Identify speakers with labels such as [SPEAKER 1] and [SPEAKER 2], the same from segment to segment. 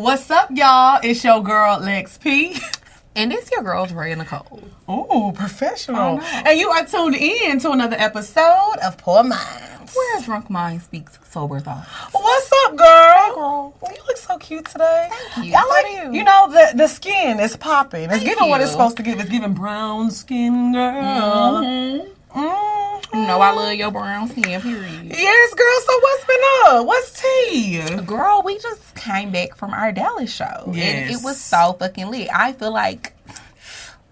[SPEAKER 1] What's up, y'all? It's your girl, Lex P.
[SPEAKER 2] And it's your girl, Dre Nicole.
[SPEAKER 1] Ooh, professional. And you are tuned in to another episode of Poor Minds,
[SPEAKER 2] where a drunk mind speaks sober thoughts.
[SPEAKER 1] What's up, girl?
[SPEAKER 2] Hey, girl.
[SPEAKER 1] You look so cute today.
[SPEAKER 2] Thank you.
[SPEAKER 1] I like, you know, the skin is popping. It's giving what it's supposed to give. It's giving brown skin, girl.
[SPEAKER 2] You know I love your brown skin, period.
[SPEAKER 1] Yes, girl. So what's been up? What's tea?
[SPEAKER 2] Girl, we just came back from our Dallas show.
[SPEAKER 1] Yes.
[SPEAKER 2] And it was so fucking lit. I feel like,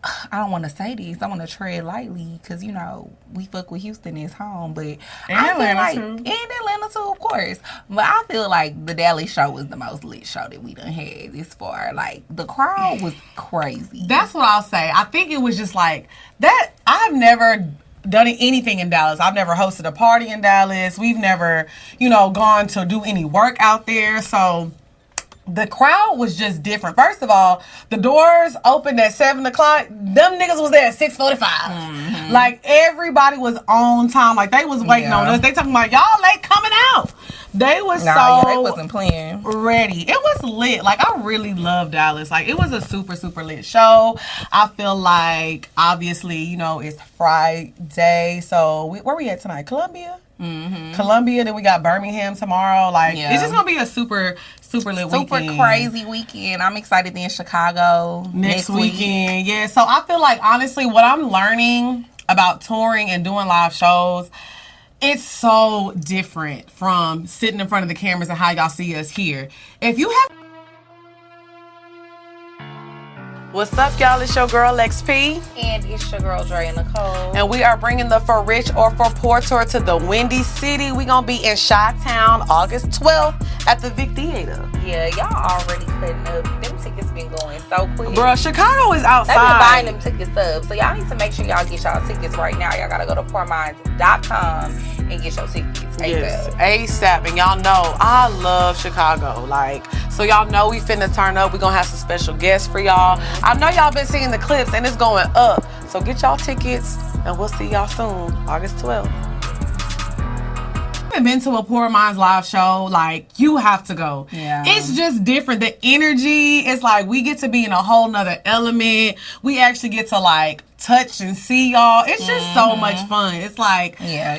[SPEAKER 2] I don't want to say this. I want to tread lightly because, you know, we fuck with Houston is home. But I feel like, and Atlanta too, of course. But I feel like the Dallas show was the most lit show that we done had this far. Like, the crowd was crazy.
[SPEAKER 1] That's what I'll say. I think it was just like that. I've never done anything in Dallas. I've never hosted a party in Dallas. We've never, gone to do any work out there. So the crowd was just different. First of all, the doors opened at 7 o'clock. Them niggas was there at 6:45. Mm-hmm. Like, everybody was on time. Like, they was waiting on us. They talking about, y'all late coming out. They was they
[SPEAKER 2] wasn't playing.
[SPEAKER 1] Ready. It was lit. Like, I really love Dallas. Like, it was a super, super lit show. I feel like, obviously, it's Friday. So, where we at tonight? Columbia? Mm-hmm. Columbia. Then we got Birmingham tomorrow. Like, it's just going to be a super lit weekend.
[SPEAKER 2] Super crazy weekend. I'm excited to be in Chicago next
[SPEAKER 1] weekend. Yeah. So, I feel like, honestly, what I'm learning about touring and doing live shows, it's so different from sitting in front of the cameras and how y'all see us here. If you have... What's up, y'all? It's your girl, Lex P.
[SPEAKER 2] And it's your girl, Dre Nicole.
[SPEAKER 1] And we are bringing the For Rich or For Poor tour to the Windy City. We're going to be in Chi-Town August 12th at the Vic Theater.
[SPEAKER 2] Yeah, y'all already cutting up. Them tickets been going so quick.
[SPEAKER 1] Bruh, Chicago is outside.
[SPEAKER 2] They've been buying them tickets up. So y'all need to make sure y'all get y'all tickets right now. Y'all got to go to poorminds.com and get your tickets.
[SPEAKER 1] Yes, ASAP. And y'all know I love Chicago. Like, so y'all know we finna turn up. We gonna have some special guests for y'all. I know y'all been seeing the clips and it's going up. So get y'all tickets and we'll see y'all soon, August 12th. I haven't been to a Poor Minds live show. Like, you have to go.
[SPEAKER 2] Yeah.
[SPEAKER 1] It's just different. The energy is like we get to be in a whole nother element. We actually get to like touch and see y'all. It's just so much fun. It's like,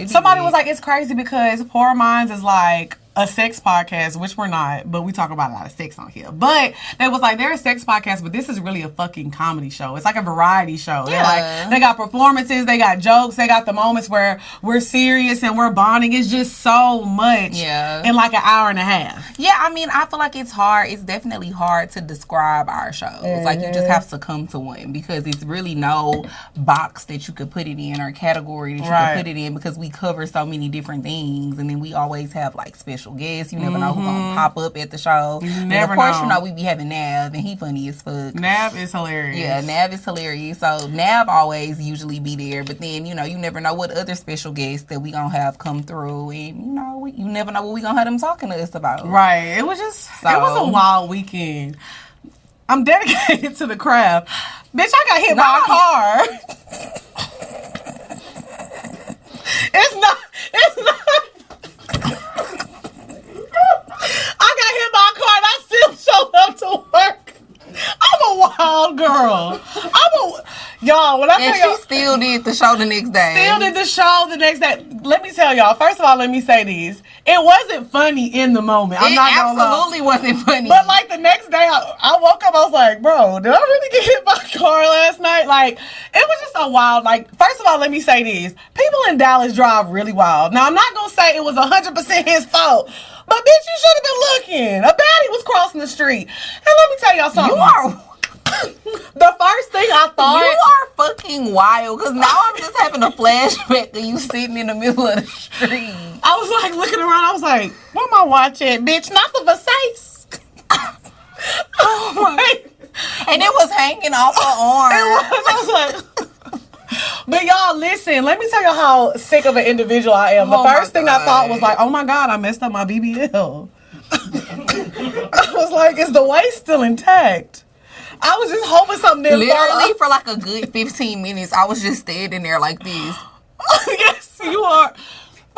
[SPEAKER 1] somebody was like, it's crazy because Poor Minds is like a sex podcast, which we're not, but we talk about a lot of sex on here. But they was like, they're a sex podcast, but this is really a fucking comedy show. It's like a variety show.
[SPEAKER 2] Yeah.
[SPEAKER 1] Like, they got performances, they got jokes, they got the moments where we're serious and we're bonding. It's just so much in like an hour and a half.
[SPEAKER 2] Yeah, I mean, I feel like it's hard. It's definitely hard to describe our shows. Mm-hmm. Like, you just have to come to one because it's really no box that you could put it in or category that you could put it in because we cover so many different things. And then we always have like special guests. You never know who's gonna pop up at the show.
[SPEAKER 1] You
[SPEAKER 2] and
[SPEAKER 1] never
[SPEAKER 2] of course,
[SPEAKER 1] know.
[SPEAKER 2] We be having Nav, and he funny as fuck.
[SPEAKER 1] Nav is hilarious.
[SPEAKER 2] Yeah, Nav is hilarious. So Nav always usually be there, but then you never know what other special guests that we gonna have come through, and you never know what we gonna have them talking to us about.
[SPEAKER 1] Right. It was just it was a wild weekend. I'm dedicated to the craft. Bitch, I got hit by a car. It's not. I got hit by a car and I still showed up to work. I'm a wild girl. Y'all, when I tell y'all,
[SPEAKER 2] she still did the show the next day.
[SPEAKER 1] Still did the show the next day. Let me tell y'all, first of all, let me say this. It wasn't funny in the moment. I'm not gonna lie.
[SPEAKER 2] It absolutely wasn't funny.
[SPEAKER 1] But like the next day, I woke up, I was like, bro, did I really get hit by a car last night? Like, it was just a wild, like, first of all, let me say this. People in Dallas drive really wild. Now, I'm not gonna say it was 100% his fault. But bitch, you should have been looking. A baddie was crossing the street. And let me tell y'all something.
[SPEAKER 2] You are...
[SPEAKER 1] The first thing I thought...
[SPEAKER 2] You are fucking wild. Because now I'm just having a flashback of you sitting in the middle of the street.
[SPEAKER 1] I was like looking around. I was like, what am I watching? Bitch, not the Versace. Oh my...
[SPEAKER 2] And it was hanging off her arm.
[SPEAKER 1] It was. I was like... But y'all, listen, let me tell you how sick of an individual I am. The first thing I thought was like, oh my God, I messed up my BBL. I was like, is the waist still intact? I was just hoping something didn't
[SPEAKER 2] Literally for like a good 15 minutes, I was just standing there like this.
[SPEAKER 1] Yes, you are.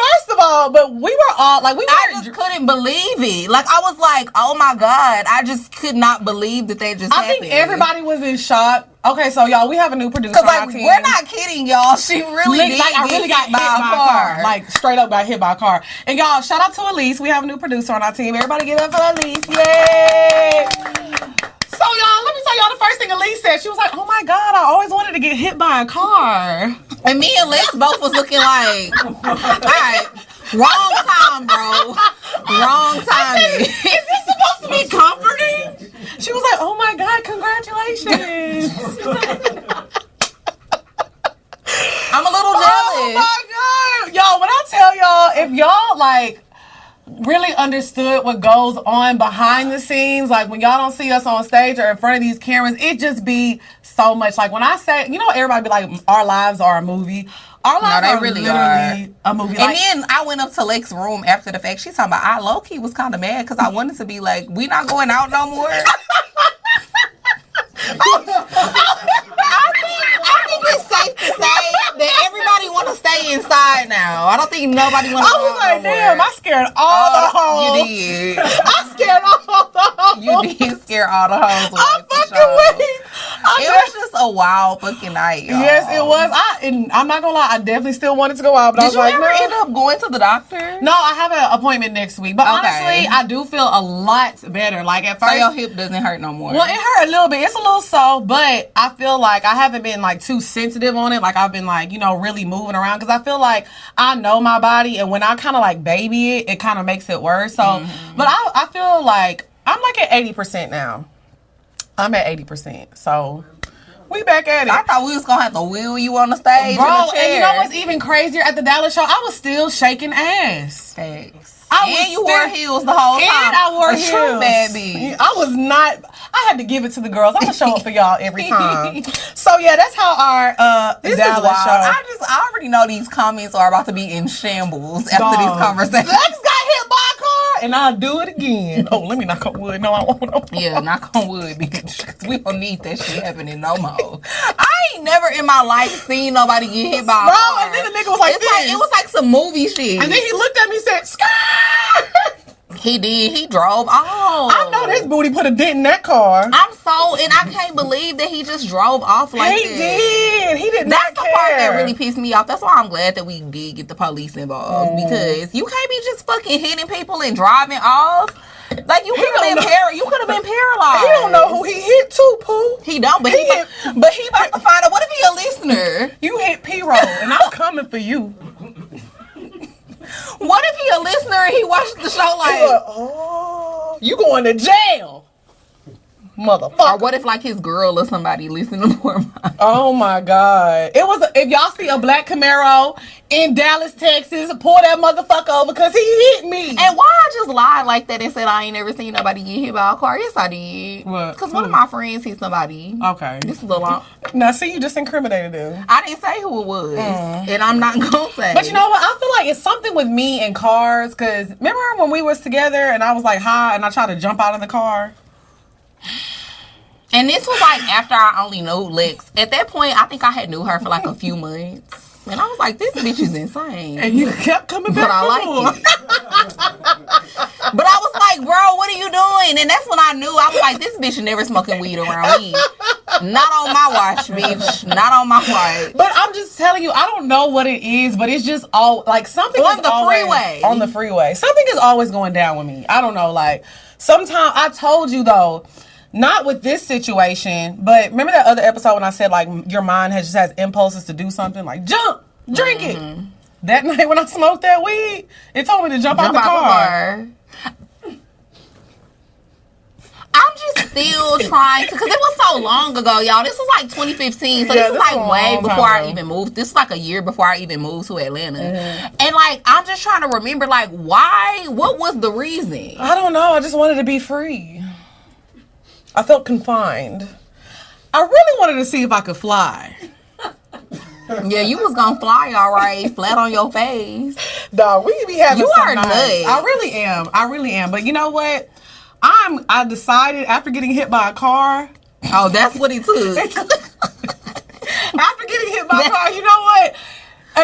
[SPEAKER 1] First of all, but we were all like,
[SPEAKER 2] I just couldn't believe it. Like, I was like, oh my God. I just could not believe that they just happened.
[SPEAKER 1] I think everybody was in shock. Okay, so y'all, we have a new producer on our team.
[SPEAKER 2] We're not kidding, y'all. She really did
[SPEAKER 1] I really got hit by a car. Like, straight up got hit by a car. And y'all, shout out to Elise. We have a new producer on our team. Everybody give up for Elise. Yay! So, y'all, let me tell y'all the first thing Elise said. She was like, oh my God, I always wanted to get hit by a car.
[SPEAKER 2] And me and Lex both was looking like, all right, wrong time, bro. Wrong timing.
[SPEAKER 1] Is this supposed to be comforting? She was like, oh my God, congratulations.
[SPEAKER 2] I'm a little jealous.
[SPEAKER 1] Oh my God. Y'all, when I tell y'all, if y'all like really understood what goes on behind the scenes, like when y'all don't see us on stage or in front of these cameras, it just be so much. Like when I say, you know, everybody be like, our lives are a movie. Our lives are really literally a movie.
[SPEAKER 2] And then I went up to Lake's room after the fact. She's talking about, I low-key was kind of mad because I wanted to be like, we not going out no more. I think it's safe to say that everybody want to stay inside now. I don't think nobody want to go out
[SPEAKER 1] like,
[SPEAKER 2] no
[SPEAKER 1] damn,
[SPEAKER 2] more.
[SPEAKER 1] I scared all the hoes.
[SPEAKER 2] You did.
[SPEAKER 1] I scared all the hoes.
[SPEAKER 2] You did scare all the hoes.
[SPEAKER 1] I'm fucking weak.
[SPEAKER 2] It was just a wild fucking night, y'all.
[SPEAKER 1] Yes, it was. I'm not gonna lie, I definitely still wanted to go out, but
[SPEAKER 2] Did
[SPEAKER 1] I was
[SPEAKER 2] you
[SPEAKER 1] like,
[SPEAKER 2] ever end up going to the doctor?
[SPEAKER 1] No, I have an appointment next week. But honestly, I do feel a lot better. Like at first,
[SPEAKER 2] so your hip doesn't hurt no more.
[SPEAKER 1] Well, it hurt a little bit. It's a little sore, but I feel like I haven't been like too sensitive on it. Like I've been like, you know, really moving around because I feel like I know my body, and when I kind of like baby it, it kind of makes it worse. So, but I feel like I'm like at 80% now. I'm at 80%. So. We back at it.
[SPEAKER 2] I thought we was gonna have to wheel you on the stage,
[SPEAKER 1] bro.
[SPEAKER 2] In a chair.
[SPEAKER 1] And you know what's even crazier? At the Dallas show, I was still shaking ass.
[SPEAKER 2] Thanks.
[SPEAKER 1] You
[SPEAKER 2] wore heels the whole time.
[SPEAKER 1] And I wore heels.
[SPEAKER 2] True, baby.
[SPEAKER 1] I was not. I had to give it to the girls. I'm gonna show up for y'all every time. So yeah, that's how our
[SPEAKER 2] this
[SPEAKER 1] Dallas
[SPEAKER 2] is wild.
[SPEAKER 1] show.
[SPEAKER 2] I already know these comments are about to be in shambles after these conversations.
[SPEAKER 1] Lex got hit by a car, and I'll do it again. Oh, let me knock on wood. No, I won't. No.
[SPEAKER 2] Yeah, knock on wood, bitch. We don't need that shit happening no more. I ain't never in my life seen nobody get hit by a car.
[SPEAKER 1] And then the nigga was like,
[SPEAKER 2] it was like some movie shit.
[SPEAKER 1] And then he looked at me and said, "Scar."
[SPEAKER 2] He did. He drove. Oh,
[SPEAKER 1] I know this booty put a dent in that car.
[SPEAKER 2] And I can't believe that he just drove off like that.
[SPEAKER 1] He did. He did not
[SPEAKER 2] That's
[SPEAKER 1] care.
[SPEAKER 2] the part that really pissed me off. That's why I'm glad that we did get the police involved because you can't be just fucking hitting people and driving off. Like you could have been paralyzed.
[SPEAKER 1] He don't know who he hit too, Pooh.
[SPEAKER 2] He don't, but he about to find out. What if he a listener?
[SPEAKER 1] You hit P-roll, and I'm coming for you.
[SPEAKER 2] What if he a listener and he watched the show like,
[SPEAKER 1] oh, you going to jail, motherfucker?
[SPEAKER 2] Or what if like his girl or somebody listened to more?
[SPEAKER 1] Oh my God! It was if y'all see a black Camaro in Dallas, Texas, pull that motherfucker over because he hit me.
[SPEAKER 2] And why I just lied like that and said I ain't never seen nobody get hit by a car? Yes, I did.
[SPEAKER 1] What?
[SPEAKER 2] Because one of my friends hit somebody.
[SPEAKER 1] Okay.
[SPEAKER 2] This is a long.
[SPEAKER 1] Now, see, you just incriminated him.
[SPEAKER 2] I didn't say who it was, and I'm not gonna say.
[SPEAKER 1] But you know what? I feel like it's something with me and cars. Because remember when we was together and I was like high and I tried to jump out of the car.
[SPEAKER 2] And this was like after I only knew Lex. At that point, I think I had knew her for like a few months. And I was like, this bitch is insane.
[SPEAKER 1] And you kept coming back.
[SPEAKER 2] But I like it. But I was like, bro, what are you doing? And that's when I knew. I was like, this bitch never smoking weed around me. Not on my watch, bitch. Not on my watch.
[SPEAKER 1] But I'm just telling you, I don't know what it is, but it's just all like something
[SPEAKER 2] on the freeway.
[SPEAKER 1] On the freeway. Something is always going down with me. I don't know. Like sometimes I told you though, not with this situation, but remember that other episode when I said like your mind just has impulses to do something like jump, drink it. That night when I smoked that weed, it told me to jump out the car.
[SPEAKER 2] I'm just still trying to, because it was so long ago, y'all. This was like 2015, so this was like way before I even moved. This was like a year before I even moved to Atlanta. And like, I'm just trying to remember, like, why? What was the reason?
[SPEAKER 1] I don't know. I just wanted to be free. I felt confined. I really wanted to see if I could fly.
[SPEAKER 2] Yeah, you was gonna fly all right, flat on your face.
[SPEAKER 1] Dog, we be having
[SPEAKER 2] you
[SPEAKER 1] some
[SPEAKER 2] are
[SPEAKER 1] nights.
[SPEAKER 2] nuts.
[SPEAKER 1] I really am. But you know what? I decided after getting hit by a car.
[SPEAKER 2] Oh, that's what it took.
[SPEAKER 1] After getting hit by a car, you know what?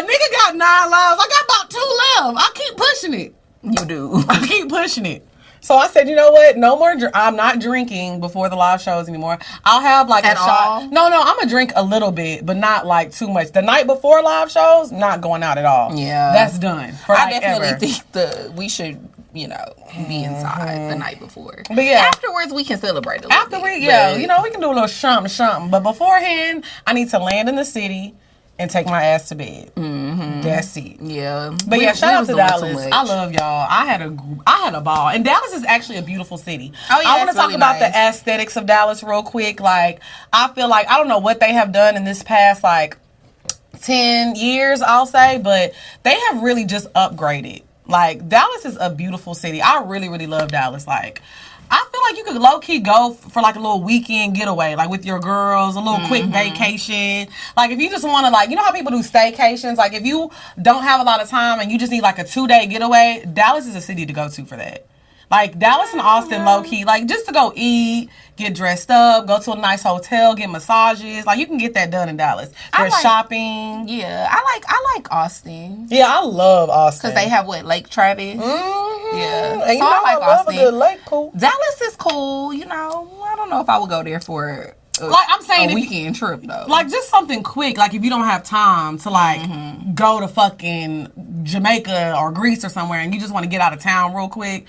[SPEAKER 1] nigga got 9 lives. I got about 2 left. I keep pushing it.
[SPEAKER 2] You do.
[SPEAKER 1] I keep pushing it. So I said, you know what? No more. I'm not drinking before the live shows anymore. I'll have like a shot. No, I'm gonna drink a little bit, but not like too much. The night before live shows, not going out at all.
[SPEAKER 2] Yeah,
[SPEAKER 1] that's done.
[SPEAKER 2] I definitely think we should, be inside the night before.
[SPEAKER 1] But yeah,
[SPEAKER 2] afterwards we can celebrate a little bit.
[SPEAKER 1] We can do a little something. But beforehand, I need to land in the city and take my ass to bed. Mm-hmm. That's it.
[SPEAKER 2] Yeah.
[SPEAKER 1] But shout out to Dallas. I love y'all. I had a ball. And Dallas is actually a beautiful city. Oh, yeah, I want to talk about the aesthetics of Dallas real quick. Like, I feel like, I don't know what they have done in this past, 10 years, I'll say, but they have really just upgraded. Like, Dallas is a beautiful city. I really, really love Dallas. Like, I feel like you could low-key go for, a little weekend getaway, with your girls, a little quick vacation. Like, if you just want to, you know how people do staycations? Like, if you don't have a lot of time and you just need, a 2-day getaway, Dallas is a city to go to for that. Like, Dallas and Austin, low-key, just to go eat, get dressed up, go to a nice hotel, get massages. Like, you can get that done in Dallas. There's shopping.
[SPEAKER 2] Yeah, I like Austin.
[SPEAKER 1] Yeah, I love Austin.
[SPEAKER 2] Because they have, Lake Travis?
[SPEAKER 1] Mm-hmm.
[SPEAKER 2] Yeah.
[SPEAKER 1] And I like Austin. A good lake pool.
[SPEAKER 2] Dallas is cool, I don't know if I would go there for
[SPEAKER 1] I'm saying
[SPEAKER 2] a weekend trip, though.
[SPEAKER 1] Just something quick. If you don't have time to, go to fucking Jamaica or Greece or somewhere and you just want to get out of town real quick,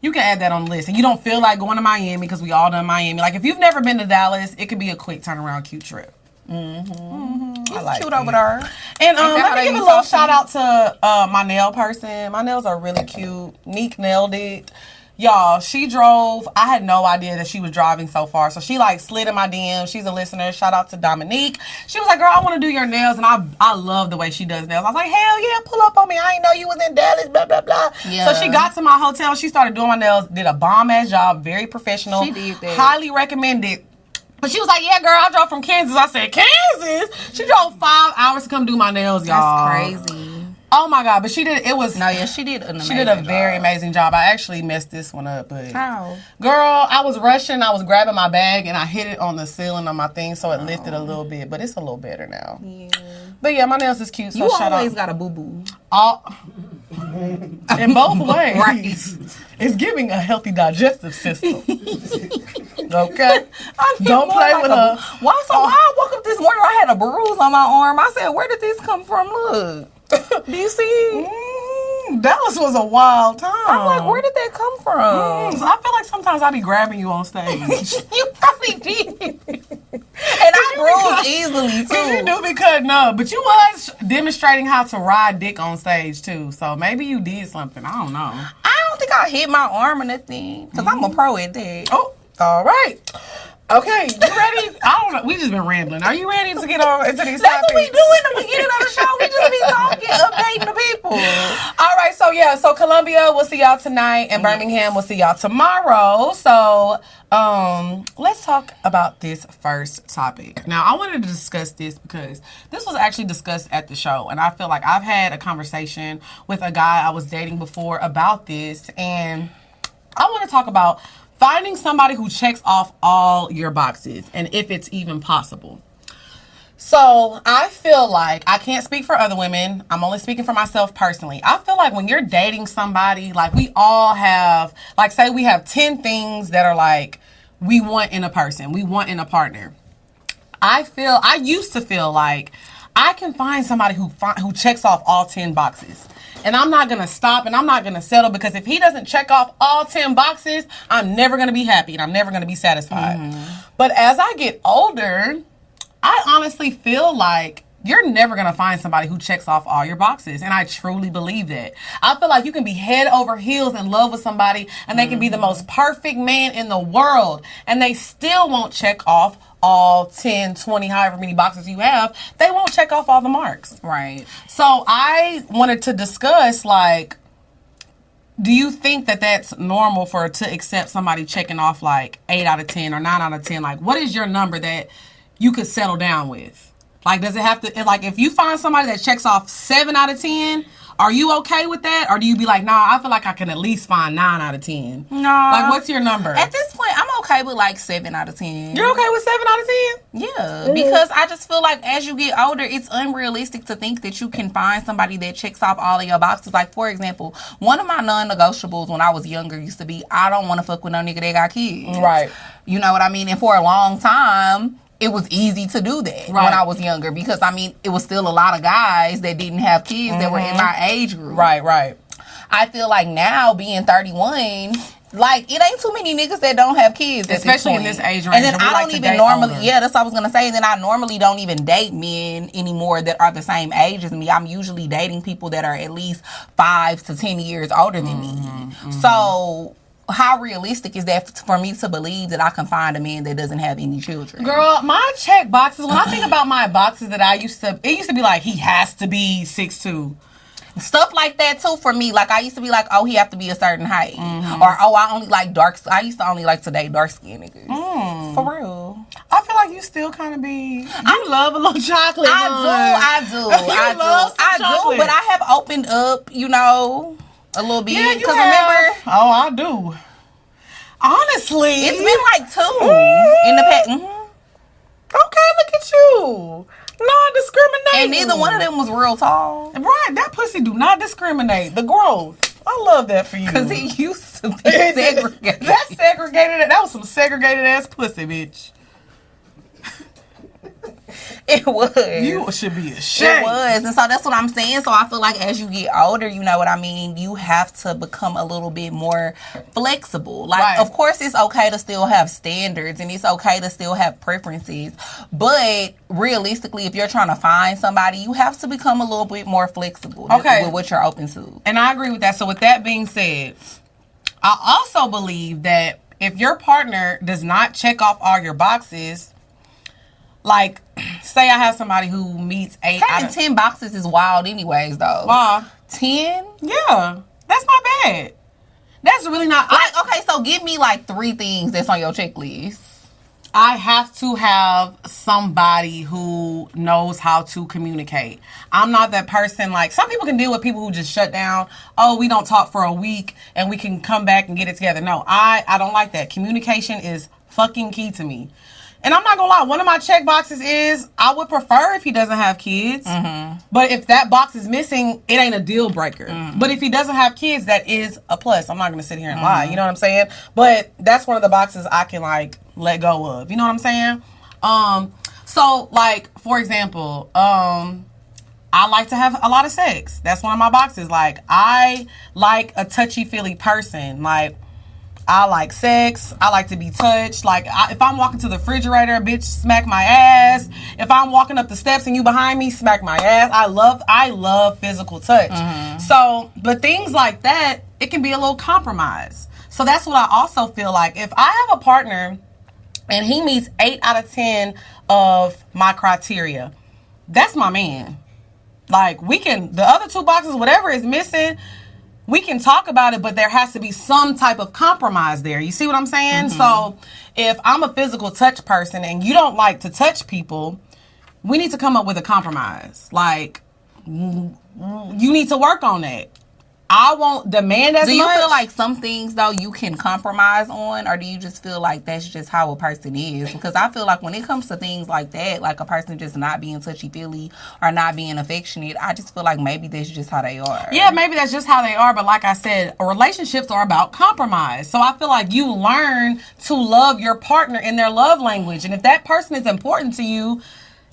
[SPEAKER 1] you can add that on the list. And you don't feel like going to Miami because we all done Miami. If you've never been to Dallas, it could be a quick turnaround, cute trip.
[SPEAKER 2] It's cute over there.
[SPEAKER 1] And let me give a little shout out to my nail person. My nails are really cute. Neek nailed it. Y'all, she drove. I had no idea that she was driving so far. So she slid in my DM. She's a listener. Shout out to Dominique. She was like, girl, I want to do your nails. And I love the way she does nails. I was like, hell yeah, pull up on me. I didn't know you was in Dallas, blah, blah, blah. Yeah. So she got to my hotel. She started doing my nails. Did a bomb-ass job. Very professional.
[SPEAKER 2] She did that.
[SPEAKER 1] Highly recommended. But she was like, yeah, girl, I drove from Kansas. I said, Kansas? She drove 5 hours to come do my nails, y'all.
[SPEAKER 2] That's crazy.
[SPEAKER 1] Oh my God! But she did. It was
[SPEAKER 2] she did an amazing.
[SPEAKER 1] She did a very amazing job. I actually messed this one up, but
[SPEAKER 2] how?
[SPEAKER 1] Girl, I was rushing. I was grabbing my bag and I hit it on the ceiling of my thing, so it lifted a little bit. But it's a little better now. Yeah. But yeah, my nails is cute. So
[SPEAKER 2] you always got a boo boo.
[SPEAKER 1] In both ways.
[SPEAKER 2] Right.
[SPEAKER 1] It's giving a healthy digestive system. Okay. Don't play with her.
[SPEAKER 2] Why? So when I woke up this morning, I had a bruise on my arm. I said, "Where did this come from?" Look. Do you see?
[SPEAKER 1] Dallas was a wild time.
[SPEAKER 2] I'm like, where did that come from?
[SPEAKER 1] So I feel like sometimes I be grabbing you on stage.
[SPEAKER 2] You probably did. And I bruise easily, too.
[SPEAKER 1] You do be cutting up. But you was demonstrating how to ride dick on stage, too. So maybe you did something. I don't know.
[SPEAKER 2] I don't think I hit my arm or nothing. Because I'm a pro at that.
[SPEAKER 1] Oh, all right. Okay, you ready? I don't know. We just been rambling. Are you ready to get on into these topics?
[SPEAKER 2] That's what we do in the beginning of the show. We just be talking, updating the people.
[SPEAKER 1] All right, so Columbia, we'll see y'all tonight, and Birmingham, we'll see y'all tomorrow. So, let's talk about this first topic. Now, I wanted to discuss this because this was actually discussed at the show, and I feel like I've had a conversation with a guy I was dating before about this, and I want to talk about finding somebody who checks off all your boxes, and if it's even possible. So I feel like, I can't speak for other women, I'm only speaking for myself personally. I feel like when you're dating somebody, we all have, say we have 10 things that are we want in a person, we want in a partner. I used to feel like I can find somebody who checks off all 10 boxes. And I'm not going to stop and I'm not going to settle, because if he doesn't check off all 10 boxes, I'm never going to be happy and I'm never going to be satisfied. Mm-hmm. But as I get older, I honestly feel like you're never going to find somebody who checks off all your boxes. And I truly believe that. I feel like you can be head over heels in love with somebody and they can be the most perfect man in the world and they still won't check off all 10, 20, however many boxes you have. They won't check off all the marks.
[SPEAKER 2] Right.
[SPEAKER 1] So I wanted to discuss, do you think that that's normal to accept somebody checking off 8 out of 10 or 9 out of 10? What is your number that you could settle down with? Does it have to, if you find somebody that checks off 7 out of 10, Are you okay with that? Or do you be like, nah, I feel like I can at least find 9 out of 10?
[SPEAKER 2] No.
[SPEAKER 1] Like, what's your number?
[SPEAKER 2] At this point, I'm okay with like 7 out of 10.
[SPEAKER 1] You're okay with 7 out of 10?
[SPEAKER 2] Yeah, because I just feel like as you get older, it's unrealistic to think that you can find somebody that checks off all of your boxes. Like, for example, one of my non-negotiables when I was younger used to be, I don't want to fuck with no nigga that got kids.
[SPEAKER 1] Right.
[SPEAKER 2] You know what I mean? And for a long time, it was easy to do that when I was younger because, I mean, it was still a lot of guys that didn't have kids that were in my age group.
[SPEAKER 1] Right.
[SPEAKER 2] I feel like now, being 31... Like, it ain't too many niggas that don't have kids at
[SPEAKER 1] Especially
[SPEAKER 2] this point.
[SPEAKER 1] in this age range.
[SPEAKER 2] And then I
[SPEAKER 1] like
[SPEAKER 2] don't even normally, that's what I was going to say. And then I normally don't even date men anymore that are the same age as me. I'm usually dating people that are at least 5 to 10 years older than me. So, how realistic is that for me to believe that I can find a man that doesn't have any children?
[SPEAKER 1] Girl, my check boxes, when I think about my boxes that it used to be like, he has to be 6'2".
[SPEAKER 2] Stuff like that too for me. Like, I used to be like, oh, he have to be a certain height. Or, oh, I only like I used to only like to date dark skinned niggas. For real.
[SPEAKER 1] I feel like you still kind of be, you love a little chocolate.
[SPEAKER 2] I do. But I have opened up, you know, a little bit.
[SPEAKER 1] Yeah,
[SPEAKER 2] because remember.
[SPEAKER 1] Oh, I do. Honestly.
[SPEAKER 2] It's been like 2 in the past.
[SPEAKER 1] Okay, look at you. Non-discriminating.
[SPEAKER 2] And neither one of them was real tall.
[SPEAKER 1] Right, that pussy do not discriminate. The growth. I love that for you.
[SPEAKER 2] Because he used to be segregated.
[SPEAKER 1] That's segregated. That was some segregated ass pussy, bitch.
[SPEAKER 2] It was.
[SPEAKER 1] You should be ashamed.
[SPEAKER 2] It was. And so that's what I'm saying. So I feel like as you get older, you know what I mean, you have to become a little bit more flexible. Like, of course, it's okay to still have standards and it's okay to still have preferences. But realistically, if you're trying to find somebody, you have to become a little bit more flexible with what you're open to.
[SPEAKER 1] And I agree with that. So with that being said, I also believe that if your partner does not check off all your boxes, like, say I have somebody who meets 8
[SPEAKER 2] Having 10 boxes is wild anyways, though.
[SPEAKER 1] Wow.
[SPEAKER 2] 10?
[SPEAKER 1] Yeah. That's not bad. That's really not...
[SPEAKER 2] Like, okay, so give me, like, 3 things that's on your checklist.
[SPEAKER 1] I have to have somebody who knows how to communicate. I'm not that person, like, some people can deal with people who just shut down. Oh, we don't talk for a week and we can come back and get it together. No, I don't like that. Communication is fucking key to me. And I'm not gonna lie, one of my check boxes is I would prefer if he doesn't have kids. But if that box is missing, it ain't a deal breaker. But if he doesn't have kids, that is a plus. I'm not gonna sit here and lie. You know what I'm saying? But that's one of the boxes I can, like, let go of. You know what I'm saying? So, like, for example, I like to have a lot of sex. That's one of my boxes. Like, I like a touchy-feely person. Like, I like sex. I like to be touched. Like, if I'm walking to the refrigerator, bitch, smack my ass. If I'm walking up the steps and you behind me, smack my ass. I love physical touch. So, but things like that, it can be a little compromise. So that's what I also feel like. If I have a partner and he meets 8 out of 10 of my criteria, that's my man. Like, we can, the other 2 boxes, whatever is missing, we can talk about it, but there has to be some type of compromise there. You see what I'm saying? So if I'm a physical touch person and you don't like to touch people, we need to come up with a compromise. Like, you need to work on that. I won't demand as much.
[SPEAKER 2] Do you feel like some things, though, you can compromise on? Or do you just feel like that's just how a person is? Because I feel like when it comes to things like that, like a person just not being touchy-feely or not being affectionate, I just feel like maybe that's just how they are.
[SPEAKER 1] Yeah, maybe that's just how they are. But like I said, relationships are about compromise. So I feel like you learn to love your partner in their love language. And if that person is important to you,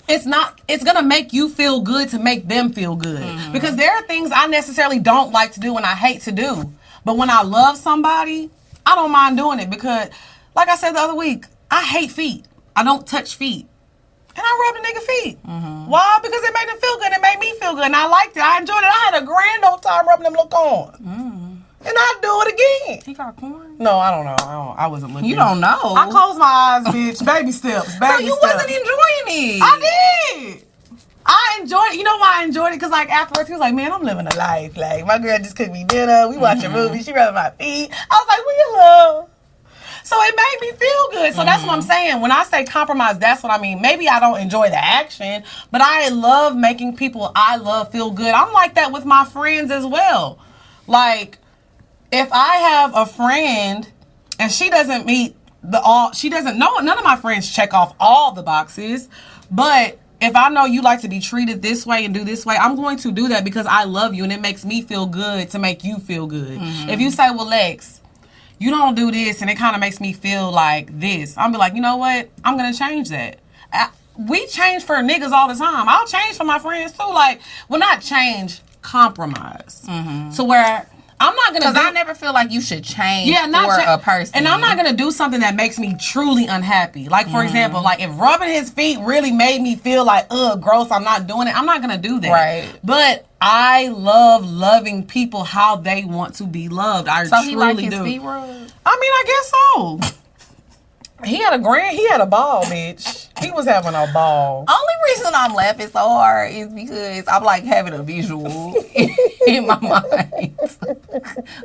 [SPEAKER 1] it's going to make you feel good to make them feel good. Because there are things I necessarily don't like to do and I hate to do. But when I love somebody, I don't mind doing it. Because, like I said the other week, I hate feet. I don't touch feet. And I rubbed a nigga feet. Why? Because it made them feel good. It made me feel good. And I liked it. I enjoyed it. I had a grand old time rubbing them little corn. And I'd do it again.
[SPEAKER 2] He got corn?
[SPEAKER 1] No, I don't know. I wasn't looking.
[SPEAKER 2] You don't know.
[SPEAKER 1] I closed my eyes, bitch. Baby steps. Baby
[SPEAKER 2] so you
[SPEAKER 1] steps.
[SPEAKER 2] wasn't enjoying it.
[SPEAKER 1] I did. I enjoyed it. You know why I enjoyed it? Because, like, afterwards, he was like, man, I'm living a life. Like, my girl just cooked me dinner. We watch a movie. She rubbing my feet. I was like, well, you love. So it made me feel good. So that's what I'm saying. When I say compromise, that's what I mean. Maybe I don't enjoy the action, but I love making people I love feel good. I'm like that with my friends as well. Like, if I have a friend and she doesn't meet she doesn't know, none of my friends check off all the boxes, but if I know you like to be treated this way and do this way, I'm going to do that because I love you and it makes me feel good to make you feel good. If you say, well, Lex, you don't do this and it kind of makes me feel like this, I'm be like, you know what? I'm going to change that. We change for niggas all the time. I'll change for my friends too. Like, well, not change, compromise. So where I'm not gonna,
[SPEAKER 2] because I never feel like you should change for a person,
[SPEAKER 1] and I'm not gonna do something that makes me truly unhappy. Like, for example, like if rubbing his feet really made me feel like, ugh, gross, I'm not doing it. I'm not gonna do that.
[SPEAKER 2] Right.
[SPEAKER 1] But I love loving people how they want to be loved. I
[SPEAKER 2] so
[SPEAKER 1] truly
[SPEAKER 2] he like his
[SPEAKER 1] do.
[SPEAKER 2] feet rubbed?
[SPEAKER 1] I mean, I guess so. He had a ball, bitch. He was having a ball.
[SPEAKER 2] Only reason I'm laughing so hard is because I'm like having a visual in my mind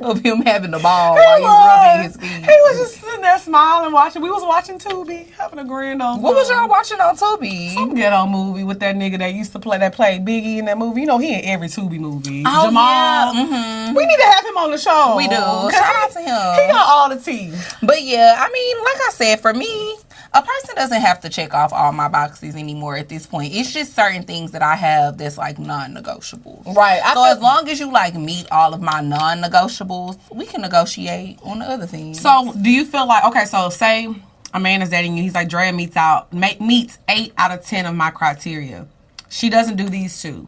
[SPEAKER 2] of him having the ball while you rubbing his feet.
[SPEAKER 1] He was just sitting there smiling, watching. We was watching Tubi, having a grand old time.
[SPEAKER 2] What was y'all watching on Tubi?
[SPEAKER 1] Some ghetto movie with that nigga that used to play, that played Biggie in that movie. You know, he in every Tubi movie.
[SPEAKER 2] Oh,
[SPEAKER 1] Jamal.
[SPEAKER 2] yeah.
[SPEAKER 1] We need to have him on the show.
[SPEAKER 2] We do. Shout out to him.
[SPEAKER 1] He got all the tea.
[SPEAKER 2] But yeah, I mean, like I said, for me, a person doesn't have to check off all my boxes anymore at this point. It's just certain things that I have that's like non-negotiables.
[SPEAKER 1] Right.
[SPEAKER 2] So as long as you like meet all of my non-negotiables, we can negotiate on the other things.
[SPEAKER 1] So do you feel like, okay, so say a man is dating you, he's like, Drea meets 8 out of 10 of my criteria. She doesn't do these 2.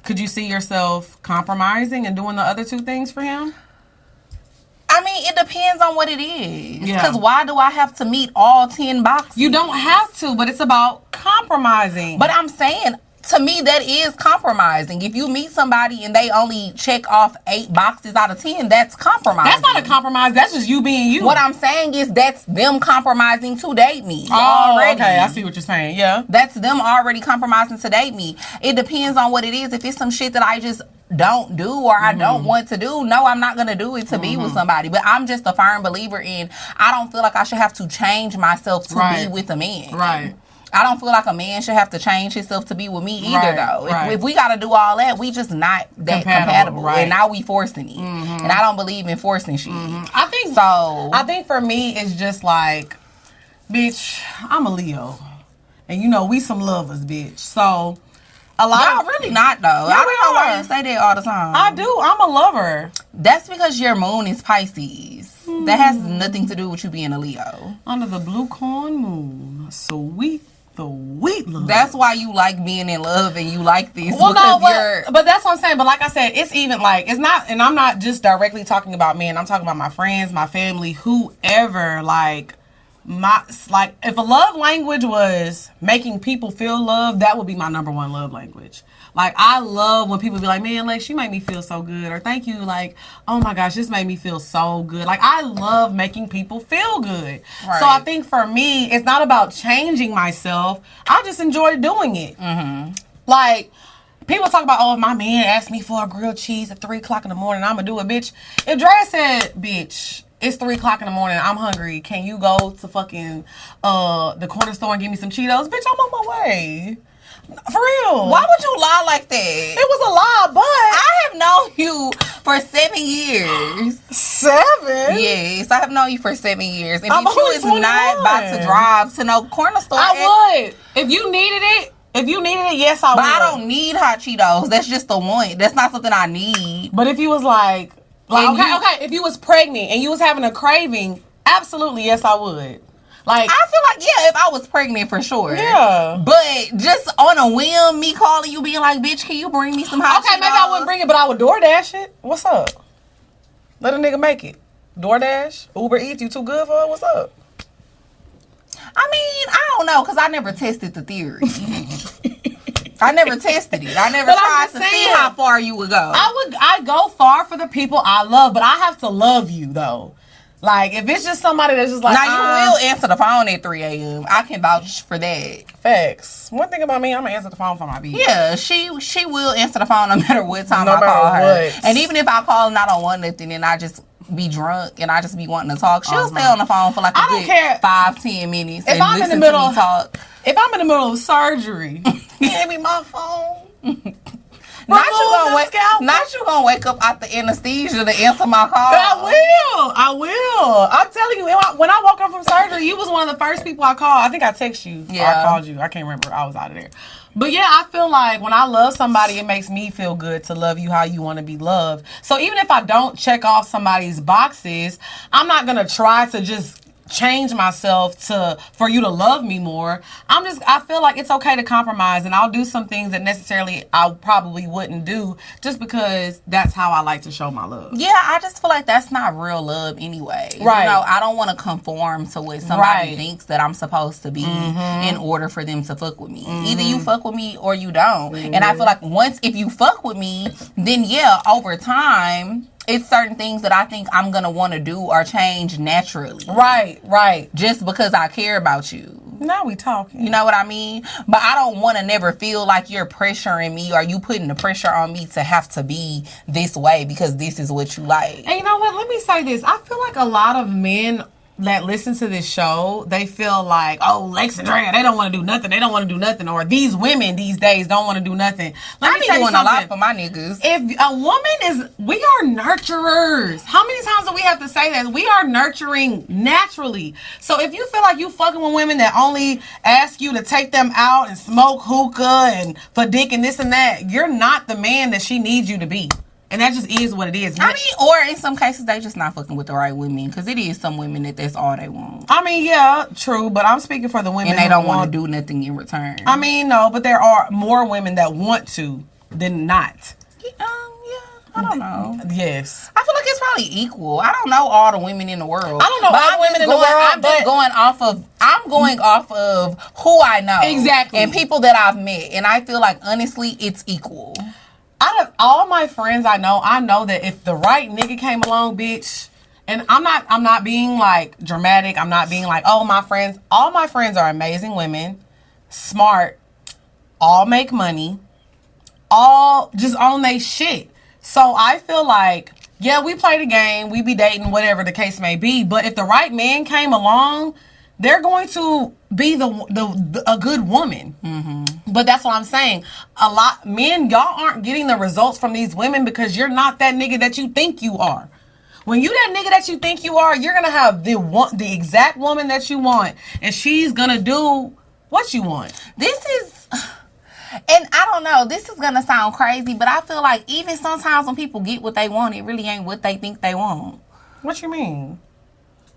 [SPEAKER 1] Could you see yourself compromising and doing the other 2 things for him?
[SPEAKER 2] I mean, it depends on what it is.
[SPEAKER 1] Yeah.
[SPEAKER 2] Because why do I have to meet all 10 boxes?
[SPEAKER 1] You don't have to, but it's about compromising.
[SPEAKER 2] But I'm saying, to me, that is compromising. If you meet somebody and they only check off 8 boxes out of 10, that's compromising.
[SPEAKER 1] That's not a compromise. That's just you being you.
[SPEAKER 2] What I'm saying is that's them compromising to date me
[SPEAKER 1] already. Okay, I see what you're saying. Yeah.
[SPEAKER 2] That's them already compromising to date me. It depends on what it is. If it's some shit that I just don't do or I don't want to do, no, I'm not going to do it to be with somebody. But I'm just a firm believer in, I don't feel like I should have to change myself to be with a man.
[SPEAKER 1] Right.
[SPEAKER 2] I don't feel like a man should have to change himself to be with me either, though. If we got to do all that, we just not that compatible. Right. And now we forcing it. And I don't believe in forcing shit. I
[SPEAKER 1] think for me, it's just like, bitch, I'm a Leo. And you know, we some lovers, bitch. So a lot
[SPEAKER 2] y'all really not, though.
[SPEAKER 1] Yeah,
[SPEAKER 2] I don't know why you say that all the time.
[SPEAKER 1] I do. I'm a lover.
[SPEAKER 2] That's because your moon is Pisces. That has nothing to do with you being a Leo.
[SPEAKER 1] Under the blue corn moon, sweet love.
[SPEAKER 2] That's why you like being in love and you like this.
[SPEAKER 1] Well, no, but that's what I'm saying. But like I said, it's even like, it's not, and I'm not just directly talking about men. I'm talking about my friends, my family, whoever. Like, if a love language was making people feel love, that would be my number 1 love language. Like, I love when people be like, man, Lex, you make me feel so good. Or thank you, like, oh my gosh, this made me feel so good. Like, I love making people feel good. Right. So I think for me, it's not about changing myself. I just enjoy doing it. Like, people talk about, oh, if my man asked me for a grilled cheese at 3 o'clock in the morning, I'm going to do it, bitch. If Dre said, bitch, it's 3 o'clock in the morning, I'm hungry, can you go to fucking the corner store and give me some Cheetos? Bitch, I'm on my way. For real.
[SPEAKER 2] Why would you lie like that?
[SPEAKER 1] It was a lie, but
[SPEAKER 2] I have known you for 7 years.
[SPEAKER 1] 7?
[SPEAKER 2] Yes, I have known you for 7 years. And
[SPEAKER 1] I'm
[SPEAKER 2] if you is
[SPEAKER 1] 21.
[SPEAKER 2] not about to drive to no corner store,
[SPEAKER 1] I would. If you needed it, yes, I would.
[SPEAKER 2] But I don't need hot Cheetos. That's just the one. That's not something I need.
[SPEAKER 1] But if you was like okay, if you was pregnant and you was having a craving, absolutely, yes, I would. Like,
[SPEAKER 2] I feel like, yeah, if I was pregnant, for sure.
[SPEAKER 1] Yeah.
[SPEAKER 2] But just on a whim, me calling you, being like, bitch, can you bring me some hot Cheetos?
[SPEAKER 1] Okay, maybe I wouldn't bring it, but I would DoorDash it. What's up? Let a nigga make it. DoorDash, Uber Eats, you too good for it? What's up?
[SPEAKER 2] I mean, I don't know, because I never tested the theory. I never tested it. I never tried to see how far you would go.
[SPEAKER 1] I go far for the people I love, but I have to love you, though. Like, if it's just somebody that's just like...
[SPEAKER 2] Now, you will answer the phone at 3 a.m. I can vouch for that.
[SPEAKER 1] Facts. One thing about me, I'm going to answer the phone for my bitch.
[SPEAKER 2] Yeah, she will answer the phone no matter what time I call her. And even if I call and I don't want nothing, and I just be drunk and I just be wanting to talk, she'll stay on the phone for like a good 5-10 minutes and listen to me talk.
[SPEAKER 1] If I'm in the middle of surgery, hand me my phone.
[SPEAKER 2] Not you gonna wake up out the anesthesia to answer my call.
[SPEAKER 1] I will. I'm telling you, when I woke up from surgery, you was one of the first people I called. I think I texted you. Yeah. Or I called you. I can't remember. I was out of there. But yeah, I feel like when I love somebody, it makes me feel good to love you how you want to be loved. So even if I don't check off somebody's boxes, I'm not gonna try to just change myself for you to love me more. I feel like it's okay to compromise, and I'll do some things that necessarily I probably wouldn't do just because that's how I like to show my love.
[SPEAKER 2] Yeah, I just feel like that's not real love anyway.
[SPEAKER 1] Right.
[SPEAKER 2] You know, I don't want to conform to what somebody thinks that I'm supposed to be in order for them to fuck with me. Either you fuck with me or you don't. And I feel like if you fuck with me, then yeah, over time, it's certain things that I think I'm going to want to do or change naturally.
[SPEAKER 1] Right.
[SPEAKER 2] Just because I care about you.
[SPEAKER 1] Now we talking.
[SPEAKER 2] You know what I mean? But I don't want to never feel like you're pressuring me or you putting the pressure on me to have to be this way because this is what you like.
[SPEAKER 1] And you know what? Let me say this. I feel like a lot of men that listen to this show, they feel like, oh, Lex and Drea, they don't want to do nothing. They don't want to do nothing. Or these women these days don't want to do nothing.
[SPEAKER 2] I be doing a lot for my niggas.
[SPEAKER 1] If a woman we are nurturers. How many times do we have to say that? We are nurturing naturally. So if you feel like you fucking with women that only ask you to take them out and smoke hookah and for dick and this and that, you're not the man that she needs you to be. And that just is what it is.
[SPEAKER 2] I mean, or in some cases, they just not fucking with the right women. Because it is some women that's all they want.
[SPEAKER 1] I mean, yeah, true. But I'm speaking for the women
[SPEAKER 2] and they don't want to do nothing in return.
[SPEAKER 1] I mean, no, but there are more women that want to than not.
[SPEAKER 2] Yeah, I don't know.
[SPEAKER 1] Yes.
[SPEAKER 2] I feel like it's probably equal. I don't know all the women in the world.
[SPEAKER 1] I don't know all the women in the world.
[SPEAKER 2] I'm going off of who I know.
[SPEAKER 1] Exactly.
[SPEAKER 2] And people that I've met. And I feel like, honestly, it's equal.
[SPEAKER 1] Out of all my friends I know that if the right nigga came along, bitch, and I'm not being like dramatic. I'm not being like, oh, all my friends are amazing women, smart, all make money, all just own they shit. So I feel like, yeah, we play the game, we be dating, whatever the case may be. But if the right man came along, they're going to be a good woman. But that's what I'm saying. A lot men, y'all aren't getting the results from these women because you're not that nigga that you think you are. When you that nigga that you think you are, you're gonna have the exact woman that you want, and she's gonna do what you want.
[SPEAKER 2] And I don't know, this is gonna sound crazy, but I feel like even sometimes when people get what they want, it really ain't what they think they want.
[SPEAKER 1] What you mean?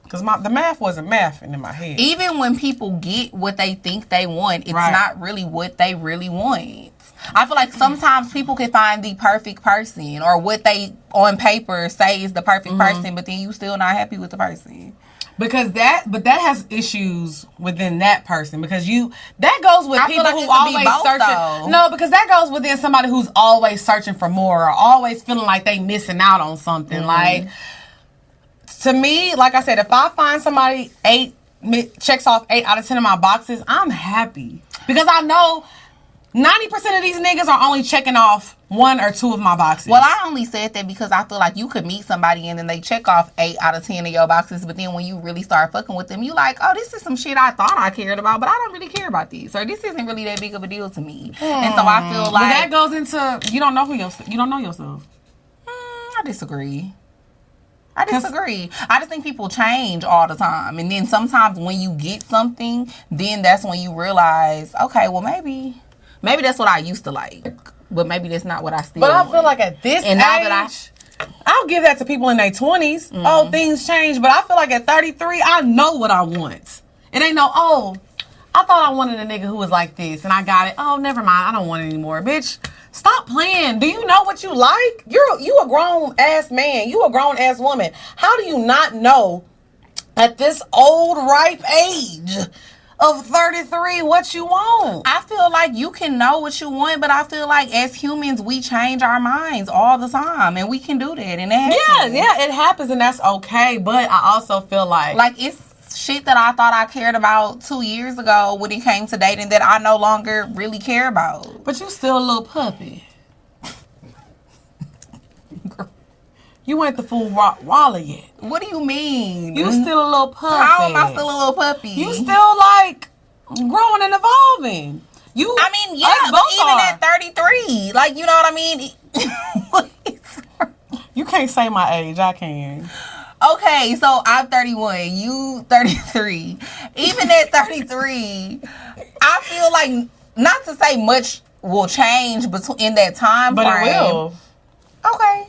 [SPEAKER 1] Because the math wasn't mathing in my head.
[SPEAKER 2] Even when people get what they think they want, it's not really what they really want. I feel like sometimes people can find the perfect person or what they on paper say is the perfect person, but then you still not happy with the person.
[SPEAKER 1] But that has issues within that person because that goes with people who always searching. No, because that goes within somebody who's always searching for more or always feeling like they missing out on something. Like, to me, like I said, if I find somebody checks off 8 out of 10 of my boxes, I'm happy because I know 90% of these niggas are only checking off 1 or 2 of my boxes.
[SPEAKER 2] Well, I only said that because I feel like you could meet somebody and then they check off 8 out of 10 of your boxes, but then when you really start fucking with them, you like, oh, this is some shit I thought I cared about, but I don't really care about these, or this isn't really that big of a deal to me. And so I feel like
[SPEAKER 1] that goes into you don't know yourself.
[SPEAKER 2] I disagree. I just think people change all the time. And then sometimes when you get something, then that's when you realize, okay, well, maybe that's what I used to like. But maybe that's not what I still want.
[SPEAKER 1] But I feel like at this age, I'll give that to people in their 20s. Oh, things change. But I feel like at 33, I know what I want. It ain't I thought I wanted a nigga who was like this. And I got it. Oh, never mind. I don't want it anymore. Bitch, stop playing. Do you know what you like? You a grown-ass man. You a grown-ass woman. How do you not know at this old, ripe age of 33 what you want?
[SPEAKER 2] I feel like you can know what you want, but I feel like as humans, we change our minds all the time. And we can do that. And it happens.
[SPEAKER 1] Yeah, it happens and that's okay. But I also feel like
[SPEAKER 2] it's shit that I thought I cared about 2 years ago when it came to dating that I no longer really care about.
[SPEAKER 1] But you still a little puppy. You ain't the full Wally yet.
[SPEAKER 2] What do you mean?
[SPEAKER 1] You still a little puppy.
[SPEAKER 2] How am I still a little puppy?
[SPEAKER 1] You still like growing and evolving.
[SPEAKER 2] I mean, yeah, but even at 33, like, you know what I mean?
[SPEAKER 1] You can't say my age. I can.
[SPEAKER 2] Okay, so I'm 31. You 33. Even at 33, I feel like, not to say much will change in that time frame.
[SPEAKER 1] But it will.
[SPEAKER 2] Okay.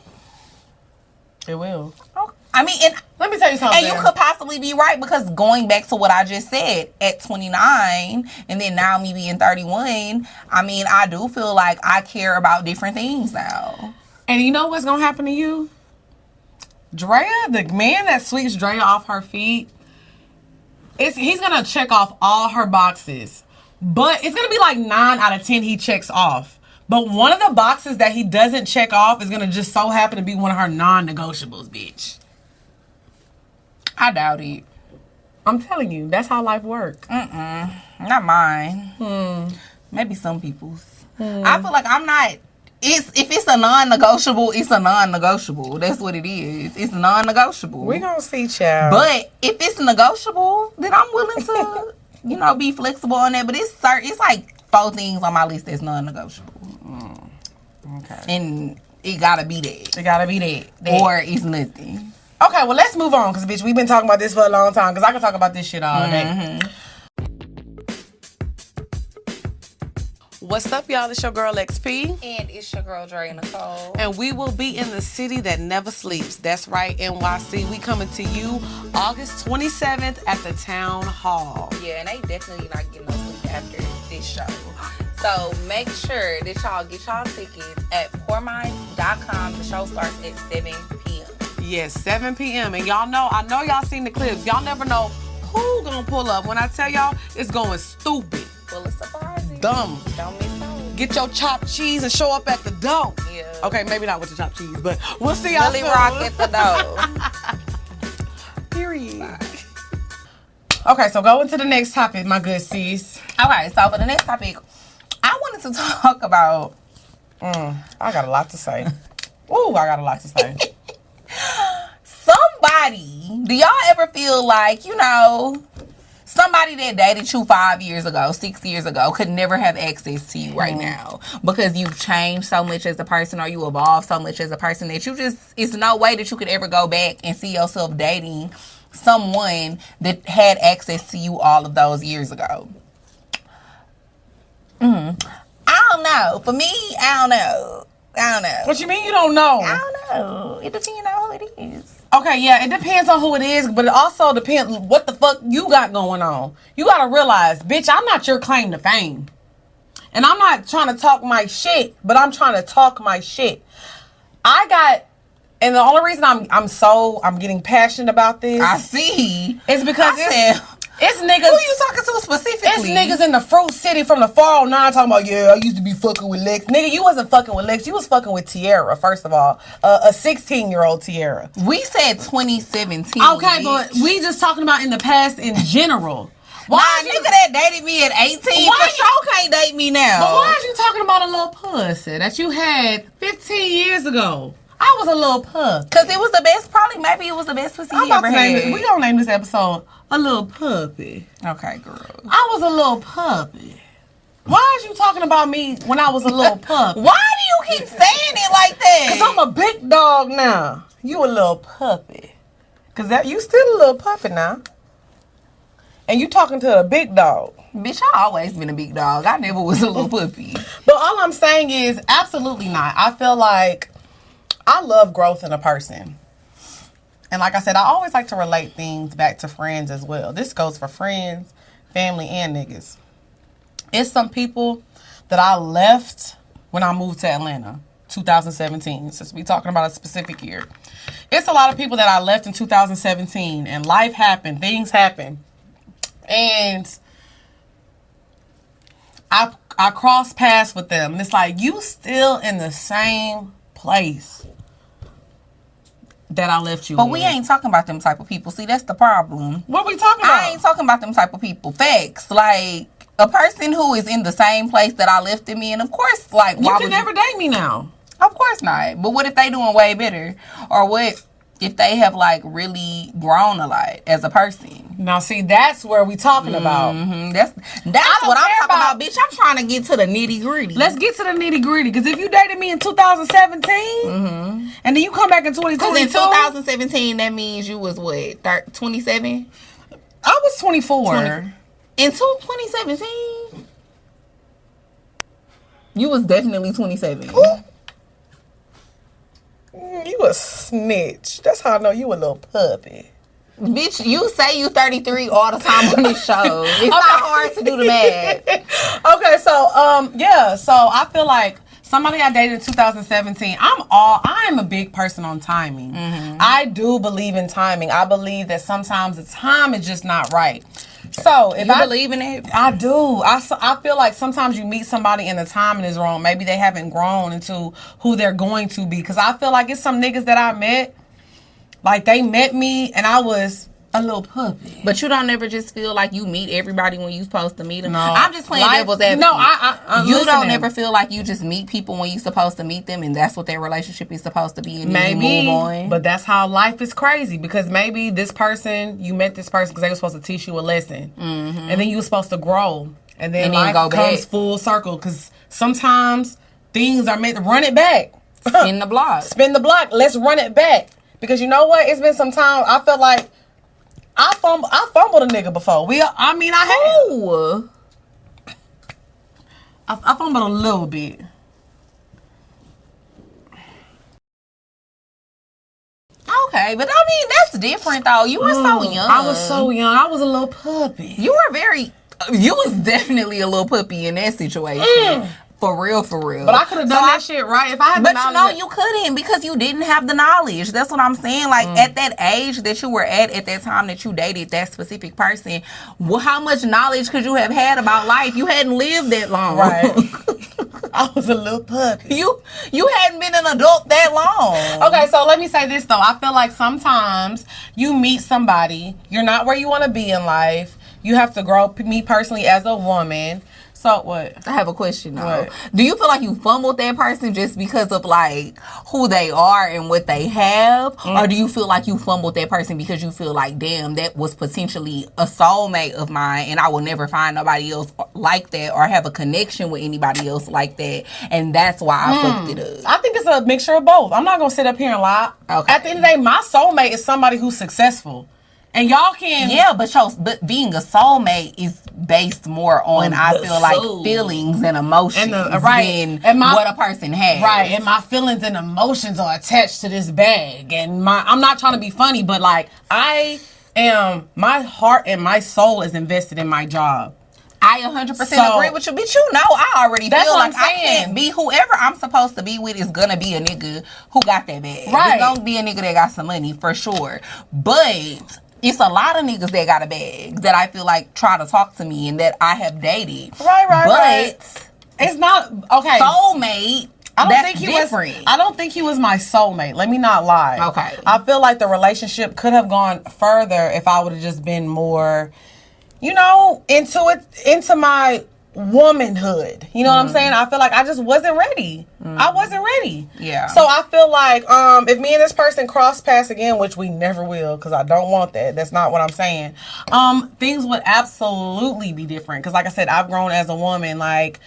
[SPEAKER 1] It will.
[SPEAKER 2] Okay. I mean, and
[SPEAKER 1] let me tell you something.
[SPEAKER 2] And you could possibly be right, because going back to what I just said, at 29 and then now me being 31, I mean, I do feel like I care about different things now.
[SPEAKER 1] And you know what's going to happen to you? Drea, the man that sweeps Drea off her feet, he's going to check off all her boxes. But it's going to be like 9 out of 10 he checks off. But one of the boxes that he doesn't check off is going to just so happen to be one of her non-negotiables, bitch.
[SPEAKER 2] I doubt it.
[SPEAKER 1] I'm telling you, that's how life works.
[SPEAKER 2] Not mine. Maybe some people's. I feel like I'm not. If it's a non-negotiable, it's a non-negotiable. That's what it is. It's non-negotiable.
[SPEAKER 1] We're going to see, child.
[SPEAKER 2] But if it's negotiable, then I'm willing to, be flexible on that. But it's like 4 things on my list that's non-negotiable. Okay. And it got to be that.
[SPEAKER 1] It got to be that.
[SPEAKER 2] Or it's nothing.
[SPEAKER 1] Okay, well, let's move on, because, bitch, we've been talking about this for a long time, because I can talk about this shit all day. What's up, y'all? It's your girl, XP.
[SPEAKER 2] And it's your girl, Dre Nicole.
[SPEAKER 1] And we will be in the city that never sleeps. That's right, NYC. We coming to you August 27th at the Town Hall.
[SPEAKER 2] Yeah, and they definitely not getting no sleep after this show. So make sure that y'all get y'all tickets at poorminds.com. The show starts at 7 p.m.
[SPEAKER 1] Yes, 7 p.m. And y'all know, I know y'all seen the clips. Y'all never know who gonna pull up. When I tell y'all, it's going stupid.
[SPEAKER 2] Full of surprises.
[SPEAKER 1] Dumb.
[SPEAKER 2] Don't miss out.
[SPEAKER 1] Get your chopped cheese and show up at the door.
[SPEAKER 2] Yeah.
[SPEAKER 1] Okay, maybe not with the chopped cheese, but we'll see y'all
[SPEAKER 2] really
[SPEAKER 1] soon.
[SPEAKER 2] rock at the door.
[SPEAKER 1] Period. Bye. Okay, so go into the next topic, my good sis.
[SPEAKER 2] Okay, so for the next topic, I wanted to talk about...
[SPEAKER 1] I got a lot to say. Ooh, I got a lot to say.
[SPEAKER 2] Somebody, do y'all ever feel like, somebody that dated you 5 years ago, 6 years ago, could never have access to you right now because you've changed so much as a person, or you evolved so much as a person that it's no way that you could ever go back and see yourself dating someone that had access to you all of those years ago? I don't know. For me, I don't know.
[SPEAKER 1] What you mean you don't know?
[SPEAKER 2] I don't know. It depends on who it is.
[SPEAKER 1] Okay, yeah, it depends on who it is, but it also depends what the fuck you got going on. You gotta realize, bitch, I'm not your claim to fame. And I'm not trying to talk my shit, but I'm trying to talk my shit. And the only reason I'm getting passionate about this.
[SPEAKER 2] I see.
[SPEAKER 1] Is because it's niggas.
[SPEAKER 2] Who you talking to specifically?
[SPEAKER 1] It's niggas in the Fruit City from the 409 talking about, yeah, I used to be fucking with Lex. Nigga, you wasn't fucking with Lex. You was fucking with Tiara, first of all. A 16-year-old Tiara.
[SPEAKER 2] We said 2017.
[SPEAKER 1] Okay, bitch. But we just talking about in the past in general.
[SPEAKER 2] Why nigga that dated me at 18 for sure can't date me now?
[SPEAKER 1] But why are you talking about a little pussy that you had 15 years ago? I was a little pup.
[SPEAKER 2] Because it was the best, maybe it was the best pussy he ever had.
[SPEAKER 1] We gonna name this episode A Little Puppy.
[SPEAKER 2] Okay, girl.
[SPEAKER 1] I was a little puppy. Why is you talking about me when I was a little puppy?
[SPEAKER 2] Why do you keep saying it like that?
[SPEAKER 1] Because I'm a big dog now. You a little puppy. Because you still a little puppy now. And you talking to a big dog.
[SPEAKER 2] Bitch, I always been a big dog. I never was a little puppy.
[SPEAKER 1] But all I'm saying is, absolutely not. I feel like I love growth in a person. And like I said, I always like to relate things back to friends as well. This goes for friends, family, and niggas. It's some people that I left when I moved to Atlanta, 2017, since we talking about a specific year. It's a lot of people that I left in 2017, and life happened, things happened. And I crossed paths with them. And it's like, you still in the same place that I left you.
[SPEAKER 2] But we ain't talking about them type of people. See, that's the problem.
[SPEAKER 1] What are we talking about?
[SPEAKER 2] I ain't talking about them type of people. Facts. Like, a person who is in the same place that I left him in, of course, like,
[SPEAKER 1] you can never date me now.
[SPEAKER 2] Of course not. But what if they doing way better? Or what if they have like really grown a lot as a person?
[SPEAKER 1] Now, see, that's where we talking about.
[SPEAKER 2] That's what I'm talking about, bitch. I'm trying to get to the nitty gritty.
[SPEAKER 1] Let's get to the nitty gritty. Because if you dated me in 2017, and then you come back in 2022,
[SPEAKER 2] in 2017, that means you was what, 27?
[SPEAKER 1] I was 24.
[SPEAKER 2] In 2017, you was definitely 27.
[SPEAKER 1] Ooh. You a snitch. That's how I know you a little puppy.
[SPEAKER 2] Bitch, you say you 33 all the time on this show. It's not hard to do the math.
[SPEAKER 1] Okay, so I feel like somebody I dated in 2017, I am a big person on timing. I do believe in timing. I believe that sometimes the time is just not right. So if I
[SPEAKER 2] believe in it,
[SPEAKER 1] I do. I feel like sometimes you meet somebody and the timing is wrong. Maybe they haven't grown into who they're going to be. Because I feel like it's some niggas that I met, like they met me and I was a little puppy.
[SPEAKER 2] But you don't ever just feel like you meet everybody when you supposed to meet them.
[SPEAKER 1] No,
[SPEAKER 2] I'm just playing devil's advocate.
[SPEAKER 1] No, I'm
[SPEAKER 2] you
[SPEAKER 1] listening.
[SPEAKER 2] don't ever feel like you just meet people when you supposed to meet them, and that's what their relationship is supposed to be. And
[SPEAKER 1] maybe,
[SPEAKER 2] you move on.
[SPEAKER 1] But that's how life is crazy. Because maybe this person, you met this person because they were supposed to teach you a lesson, and then you were supposed to grow, and then life comes full circle. Because sometimes things are meant to run it back.
[SPEAKER 2] Spin the block.
[SPEAKER 1] Spin the block. Let's run it back. Because you know what? It's been some time. I felt like I fumbled a nigga before. I fumbled a little bit.
[SPEAKER 2] Okay, but I mean, that's different though. You were so young.
[SPEAKER 1] I was so young. I was a little puppy.
[SPEAKER 2] You was definitely a little puppy in that situation. For real.
[SPEAKER 1] But I could have done that shit right if I had the knowledge.
[SPEAKER 2] But you couldn't because you didn't have the knowledge. That's what I'm saying. Like, at that age that you were at that time that you dated that specific person, how much knowledge could you have had about life? You hadn't lived that long.
[SPEAKER 1] Right. I was a little puppy.
[SPEAKER 2] You hadn't been an adult that long.
[SPEAKER 1] Okay, so let me say this, though. I feel like sometimes you meet somebody, you're not where you want to be in life. You have to grow. Me personally, as a woman. So what?
[SPEAKER 2] I have a question though.
[SPEAKER 1] What?
[SPEAKER 2] Do you feel like you fumbled that person just because of like who they are and what they have? Or do you feel like you fumbled that person because you feel like, damn, that was potentially a soulmate of mine and I will never find nobody else like that or have a connection with anybody else like that, and that's why I fucked it up?
[SPEAKER 1] I think it's a mixture of both. I'm not going to sit up here and lie.
[SPEAKER 2] Okay.
[SPEAKER 1] At the end of the day, my soulmate is somebody who's successful. And y'all can...
[SPEAKER 2] Yeah, but being a soulmate is based more on I feel like feelings and emotions than what a person has.
[SPEAKER 1] Right, and my feelings and emotions are attached to this bag. And I'm not trying to be funny, but like my heart and my soul is invested in my job.
[SPEAKER 2] I 100% agree with you. But you know, I already feel like I can't be whoever I'm supposed to be with is gonna be a nigga who got that bag.
[SPEAKER 1] Right.
[SPEAKER 2] It's gonna be a nigga that got some money for sure. But it's a lot of niggas that got a bag that I feel like try to talk to me and that I have dated.
[SPEAKER 1] Right. It's not okay.
[SPEAKER 2] Soulmate. I
[SPEAKER 1] don't think he was my soulmate. Let me not lie.
[SPEAKER 2] Okay.
[SPEAKER 1] I feel like the relationship could have gone further if I would have just been more, into my womanhood. You know what I'm saying? I feel like I just wasn't ready. I wasn't ready.
[SPEAKER 2] Yeah.
[SPEAKER 1] So I feel like if me and this person cross paths again, which we never will, because I don't want that. That's not what I'm saying. Things would absolutely be different. Because like I said, I've grown as a woman. Like,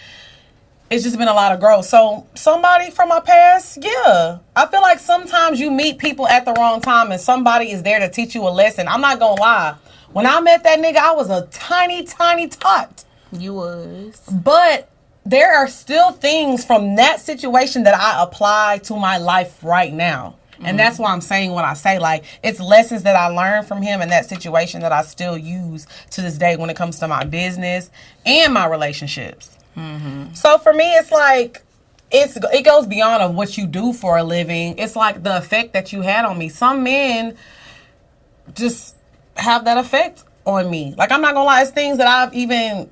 [SPEAKER 1] it's just been a lot of growth. So somebody from my past, yeah. I feel like sometimes you meet people at the wrong time and somebody is there to teach you a lesson. I'm not going to lie. When I met that nigga, I was a tiny, tiny tot.
[SPEAKER 2] You was.
[SPEAKER 1] But there are still things from that situation that I apply to my life right now. And that's why I'm saying what I say. Like, it's lessons that I learned from him in that situation that I still use to this day when it comes to my business and my relationships. So for me, it's like, it goes beyond of what you do for a living. It's like the effect that you had on me. Some men just have that effect on me. Like, I'm not gonna lie, it's things that I've even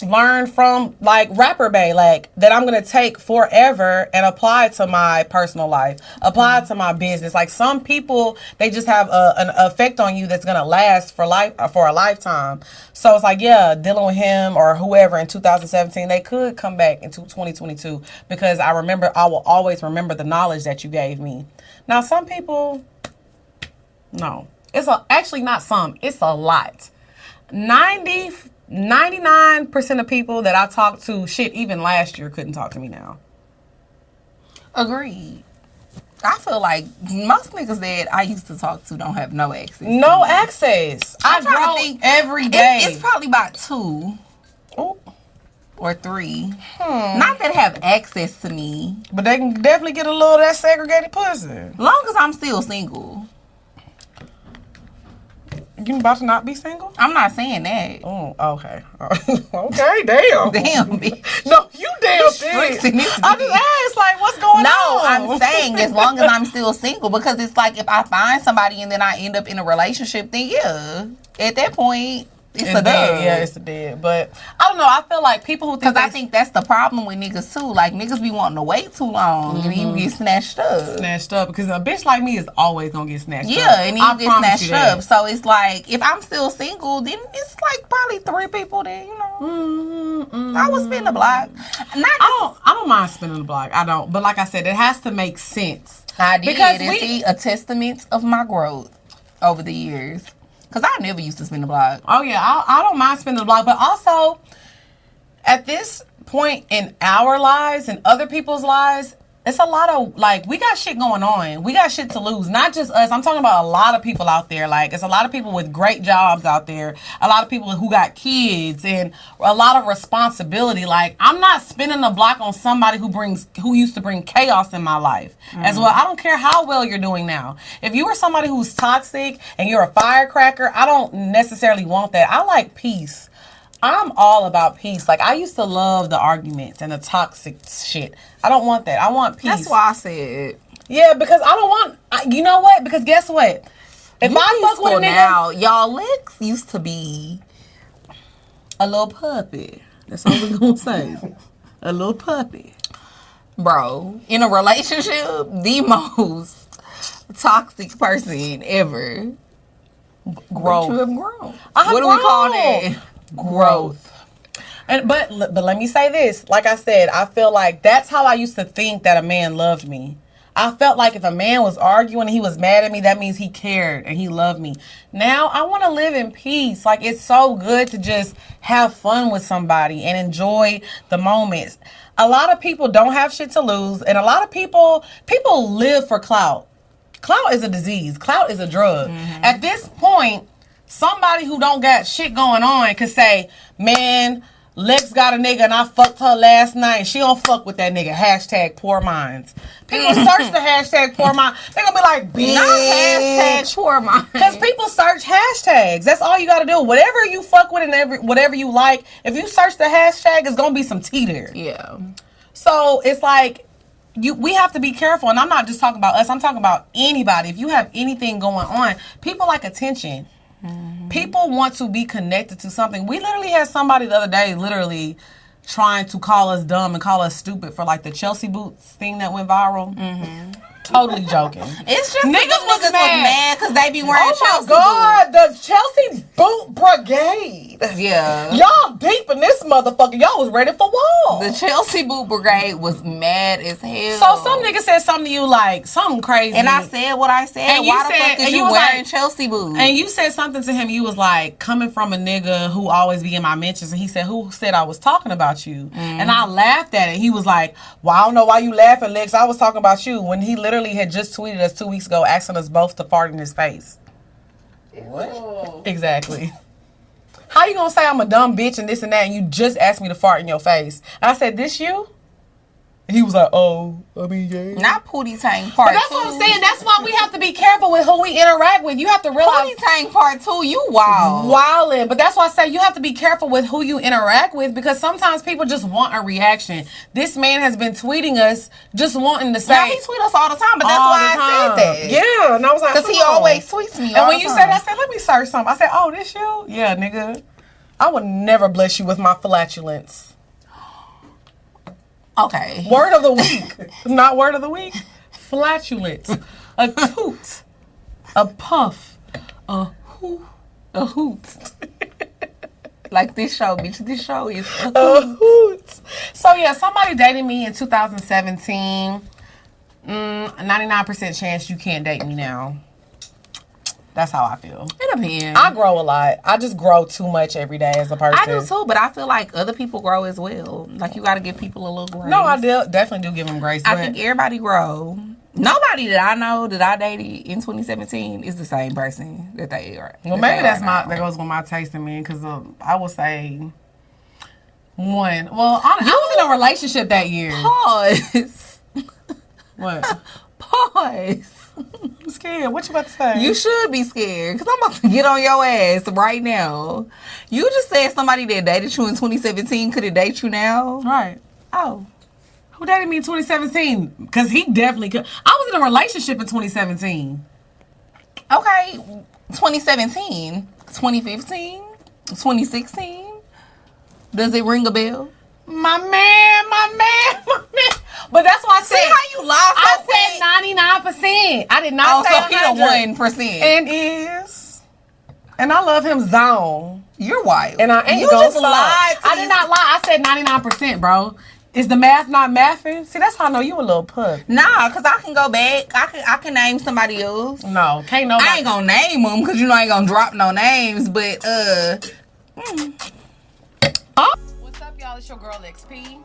[SPEAKER 1] learned from like Rapper Bay, like that I'm gonna take forever and apply to my personal life, apply to my business. Like some people, they just have an effect on you that's gonna last for a lifetime. So it's like, yeah, dealing with him or whoever in 2017, they could come back into 2022 because I will always remember the knowledge that you gave me. Now some people, no, actually not some, it's a lot. 99% of people that I talked to, shit, even last year couldn't talk to me now.
[SPEAKER 2] Agreed. I feel like most niggas that I used to talk to don't have no access.
[SPEAKER 1] No access. I grow every day.
[SPEAKER 2] It's probably about 2 or 3. Not that have access to me.
[SPEAKER 1] But they can definitely get a little of that segregated pussy.
[SPEAKER 2] Long as I'm still single.
[SPEAKER 1] You about to not be single?
[SPEAKER 2] I'm not saying that.
[SPEAKER 1] Oh, okay. Okay, damn.
[SPEAKER 2] Damn, bitch.
[SPEAKER 1] No, you damn bitch. I just asked, like, what's going on?
[SPEAKER 2] No, I'm saying as long as I'm still single, because it's like if I find somebody and then I end up in a relationship, then yeah, at that point, it's a dead.
[SPEAKER 1] Yeah, it's a dead. But I don't know. I feel like people who think,
[SPEAKER 2] because I think that's the problem with niggas too. Like niggas be wanting to wait too long and you get snatched up.
[SPEAKER 1] Because a bitch like me is always gonna get snatched up.
[SPEAKER 2] Yeah, and you get snatched up. So it's like if I'm still single, then it's like probably 3 people that I would spin the block.
[SPEAKER 1] I don't mind spinning the block. I don't. But like I said, it has to make sense.
[SPEAKER 2] I did because see a testament of my growth over the years. Because I never used to spin the block.
[SPEAKER 1] Oh, yeah. I don't mind spinning the block. But also, at this point in our lives and other people's lives, it's a lot of, like, we got shit going on. We got shit to lose. Not just us. I'm talking about a lot of people out there. Like, it's a lot of people with great jobs out there. A lot of people who got kids and a lot of responsibility. Like, I'm not spinning the block on somebody who used to bring chaos in my life as well. I don't care how well you're doing now. If you are somebody who's toxic and you're a firecracker, I don't necessarily want that. I like peace. I'm all about peace. Like, I used to love the arguments and the toxic shit. I don't want that. I want peace.
[SPEAKER 2] That's why I said.
[SPEAKER 1] Yeah, because I don't want... you know what? Because guess what? If I fuck with a nigga...
[SPEAKER 2] Now, y'all, Lex used to be
[SPEAKER 1] a little puppy. That's all we're going to say. A little puppy.
[SPEAKER 2] Bro, in a relationship, the most toxic person ever.
[SPEAKER 1] Growth.
[SPEAKER 2] But you have grown.
[SPEAKER 1] What
[SPEAKER 2] do we call that?
[SPEAKER 1] Growth. But let me say this. Like I said, I feel like that's how I used to think that a man loved me. I felt like if a man was arguing and he was mad at me, that means he cared and he loved me. Now I want to live in peace. Like, it's so good to just have fun with somebody and enjoy the moments. A lot of people don't have shit to lose, and a lot of people live for clout. Clout is a disease. Clout is a drug. At this point, somebody who don't got shit going on could say, man, Lex got a nigga and I fucked her last night. She don't fuck with that nigga. Hashtag poor minds. People search the hashtag poor minds. They're going to be like, bitch.
[SPEAKER 2] Not hashtag poor minds.
[SPEAKER 1] Because people search hashtags. That's all you got to do. Whatever you fuck with and whatever you like, if you search the hashtag, it's going to be some tea there.
[SPEAKER 2] Yeah.
[SPEAKER 1] So it's like, we have to be careful. And I'm not just talking about us. I'm talking about anybody. If you have anything going on, people like attention. People want to be connected to something. We literally had somebody the other day literally trying to call us dumb and call us stupid for like the Chelsea boots thing that went viral. Totally joking.
[SPEAKER 2] It's just niggas was mad because they be wearing Chelsea boots.
[SPEAKER 1] Oh my God, the Chelsea boot brigade.
[SPEAKER 2] Yeah.
[SPEAKER 1] Y'all deep in this motherfucker. Y'all was ready for war.
[SPEAKER 2] The Chelsea boot brigade was mad as hell.
[SPEAKER 1] So some nigga said something to you like something crazy.
[SPEAKER 2] And I said what I said. And why the fuck is you wearing Chelsea boots?
[SPEAKER 1] And you said something to him. You was like, coming from a nigga who always be in my mentions. And he said, who said I was talking about you? And I laughed at it. He was like, well, I don't know why you laughing, Lex. I was talking about you. When he literally had just tweeted us 2 weeks ago asking us both to fart in his face.
[SPEAKER 2] What?
[SPEAKER 1] Exactly. How you gonna say I'm a dumb bitch and this and that and you just asked me to fart in your face? And I said, this you? He was like, oh, I mean, yeah.
[SPEAKER 2] Not Pootie Tang Part 2.
[SPEAKER 1] But that's what I'm saying. That's why we have to be careful with who we interact with. You have to realize.
[SPEAKER 2] Pootie Tang Part 2, you wild.
[SPEAKER 1] Wildin'. But that's why I say you have to be careful with who you interact with because sometimes people just want a reaction. This man has been tweeting us just wanting to say.
[SPEAKER 2] Yeah, he tweets us all the time, but that's why I said that.
[SPEAKER 1] Yeah. And I was like,
[SPEAKER 2] because he always tweets me
[SPEAKER 1] and when you said that, I said, let me search something. I said, oh, this you? Yeah, nigga. I would never bless you with my flatulence.
[SPEAKER 2] Okay.
[SPEAKER 1] Word of the week. Not word of the week. Flatulence. A toot. A puff. A hoot.
[SPEAKER 2] A hoot. Like this show, bitch. This show is
[SPEAKER 1] a hoot. So yeah, somebody dated me in 2017. 99% chance you can't date me now. That's how I feel.
[SPEAKER 2] It depends.
[SPEAKER 1] I grow a lot. I just grow too much every day as a person.
[SPEAKER 2] I do too, but I feel like other people grow as well. Like, you got to give people a little grace.
[SPEAKER 1] No, I definitely do give them grace.
[SPEAKER 2] I think everybody grow. Nobody that I know that I dated in 2017 is the same person that they are.
[SPEAKER 1] Well, maybe that goes with my taste in men, because I would say one. Well, I was in a relationship that year.
[SPEAKER 2] Pause.
[SPEAKER 1] What?
[SPEAKER 2] Pause.
[SPEAKER 1] I'm scared. What you about to say?
[SPEAKER 2] You should be scared, because I'm about to get on your ass right now. You just said somebody that dated you in 2017 could date you now?
[SPEAKER 1] Right.
[SPEAKER 2] Oh.
[SPEAKER 1] Who dated me in 2017? Because he definitely could. I was in a relationship in 2017.
[SPEAKER 2] Okay. 2017. 2015. 2016. Does it ring a bell?
[SPEAKER 1] My man. But that's why I said.
[SPEAKER 2] See how you lie so
[SPEAKER 1] I said 99%. I did not say 100.
[SPEAKER 2] So he the 1%.
[SPEAKER 1] And is. And I love him zone.
[SPEAKER 2] You're wild.
[SPEAKER 1] And I ain't
[SPEAKER 2] you
[SPEAKER 1] gonna
[SPEAKER 2] just
[SPEAKER 1] stop.
[SPEAKER 2] lied to
[SPEAKER 1] I did not lie. I said 99%, bro. Is the math not mathing? See, that's how I know you a little pup.
[SPEAKER 2] Nah, because I can go back. I can name somebody else.
[SPEAKER 1] No, can't nobody.
[SPEAKER 2] I ain't gonna name them because I ain't gonna drop no names, but
[SPEAKER 1] What's up, y'all? It's your girl XP.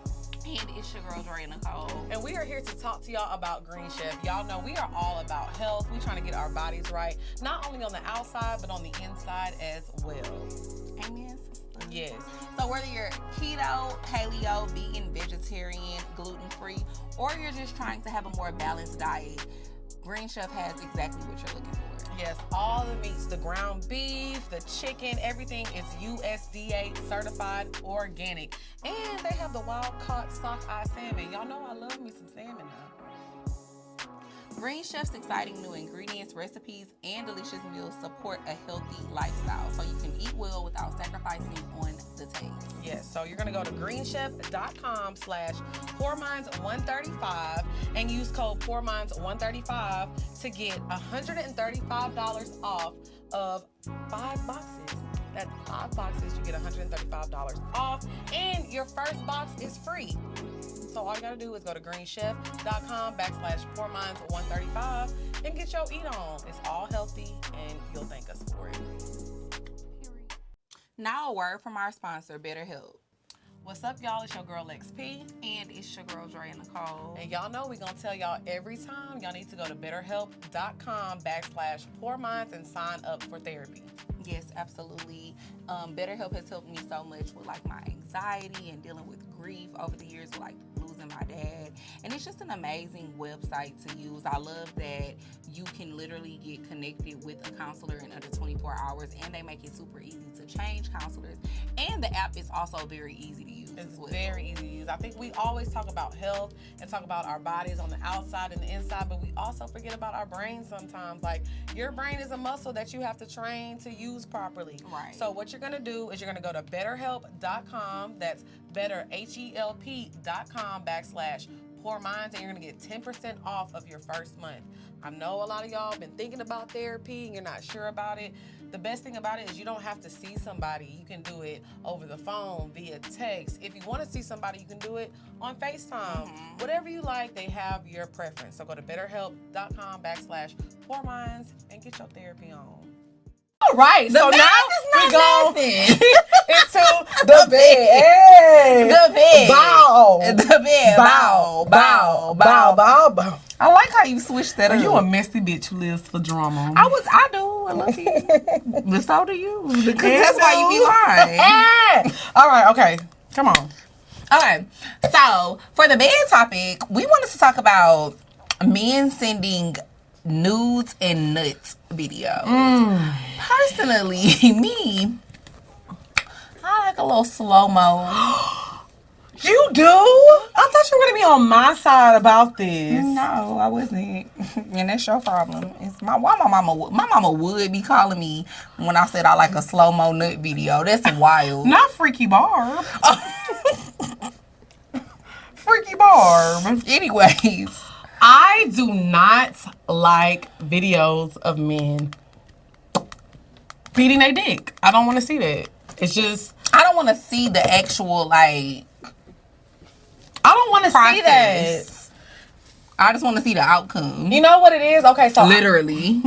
[SPEAKER 2] And it's your girl Dre Nicole.
[SPEAKER 1] And we are here to talk to y'all about Green Chef. Y'all know we are all about health. We're trying to get our bodies right, not only on the outside, but on the inside as well.
[SPEAKER 2] Amen, sister.
[SPEAKER 1] Yes.
[SPEAKER 2] So whether you're keto, paleo, vegan, vegetarian, gluten-free, or you're just trying to have a more balanced diet, Green Chef has exactly what you're looking for.
[SPEAKER 1] Yes, all the meats, the ground beef, the chicken, everything is USDA certified organic. And they have the wild-caught sockeye salmon. Y'all know I love me some salmon now.
[SPEAKER 2] Green Chef's exciting new ingredients, recipes, and delicious meals support a healthy lifestyle, so you can eat well without sacrificing on the taste.
[SPEAKER 1] Yes, so you're going to go to greenchef.com/PoorMinds135 and use code PoorMinds135 to get $135 off of 5 boxes. That's 5 boxes, you get $135 off, and your first box is free. So all you gotta do is go to greenchef.com/PoorMinds135 and get your eat on. It's all healthy, and you'll thank us for it.
[SPEAKER 2] Now a word from our sponsor, BetterHelp.
[SPEAKER 1] What's up, y'all? It's your girl XP.
[SPEAKER 2] And it's your girl Dre Nicole.
[SPEAKER 1] And y'all know we're gonna tell y'all every time y'all need to go to betterhelp.com/PoorMinds and sign up for therapy.
[SPEAKER 2] Yes, absolutely. BetterHelp has helped me so much with like my anxiety and dealing with grief over the years, with like losing my dad. And it's just an amazing website to use. I love that you can literally get connected with a counselor in under 24 hours, and they make it super easy to change counselors. And the app is also very easy to use.
[SPEAKER 1] It's very easy to use. I think we always talk about health and talk about our bodies on the outside and the inside, but we also forget about our brain sometimes. Like, your brain is a muscle that you have to train to use properly.
[SPEAKER 2] Right.
[SPEAKER 1] So what you're going to do is you're going to go to betterhelp.com. That's betterhelp.com/PoorMinds, and you're going to get 10% off of your first month. I know a lot of y'all been thinking about therapy and you're not sure about it. The best thing about it is you don't have to see somebody. You can do it over the phone, via text. If you want to see somebody, you can do it on FaceTime.
[SPEAKER 2] Mm-hmm.
[SPEAKER 1] Whatever you like, they have your preference. So go to betterhelp.com/PoorMinds and get your therapy on. All right, so now we go into the bed. Hey.
[SPEAKER 2] The bed.
[SPEAKER 1] Bow.
[SPEAKER 2] The bed. Bow. Bow. Bow.
[SPEAKER 1] Bow. Bow.
[SPEAKER 2] I like how you switched that up.
[SPEAKER 1] You a messy bitch who lives for drama.
[SPEAKER 2] I do. I love you. But so do you. Because that's why you be lying.
[SPEAKER 1] All right, okay. Come on.
[SPEAKER 2] Okay. So, for the bed topic, we wanted to talk about men sending nudes and nuts videos. Personally, me, I like a little slow-mo.
[SPEAKER 1] You do? I thought you were gonna be on my side about this.
[SPEAKER 2] No, I wasn't. And that's your problem. It's my mama would be calling me when I said I like a slow-mo nut video. That's wild.
[SPEAKER 1] Not Freaky Barb. Freaky Barb.
[SPEAKER 2] Anyways,
[SPEAKER 1] I do not like videos of men beating their dick. I don't want to see that. It's just
[SPEAKER 2] I don't want to see the actual like.
[SPEAKER 1] I don't want to see that.
[SPEAKER 2] I just want to see the outcome.
[SPEAKER 1] You know what it is? Okay, so
[SPEAKER 2] literally.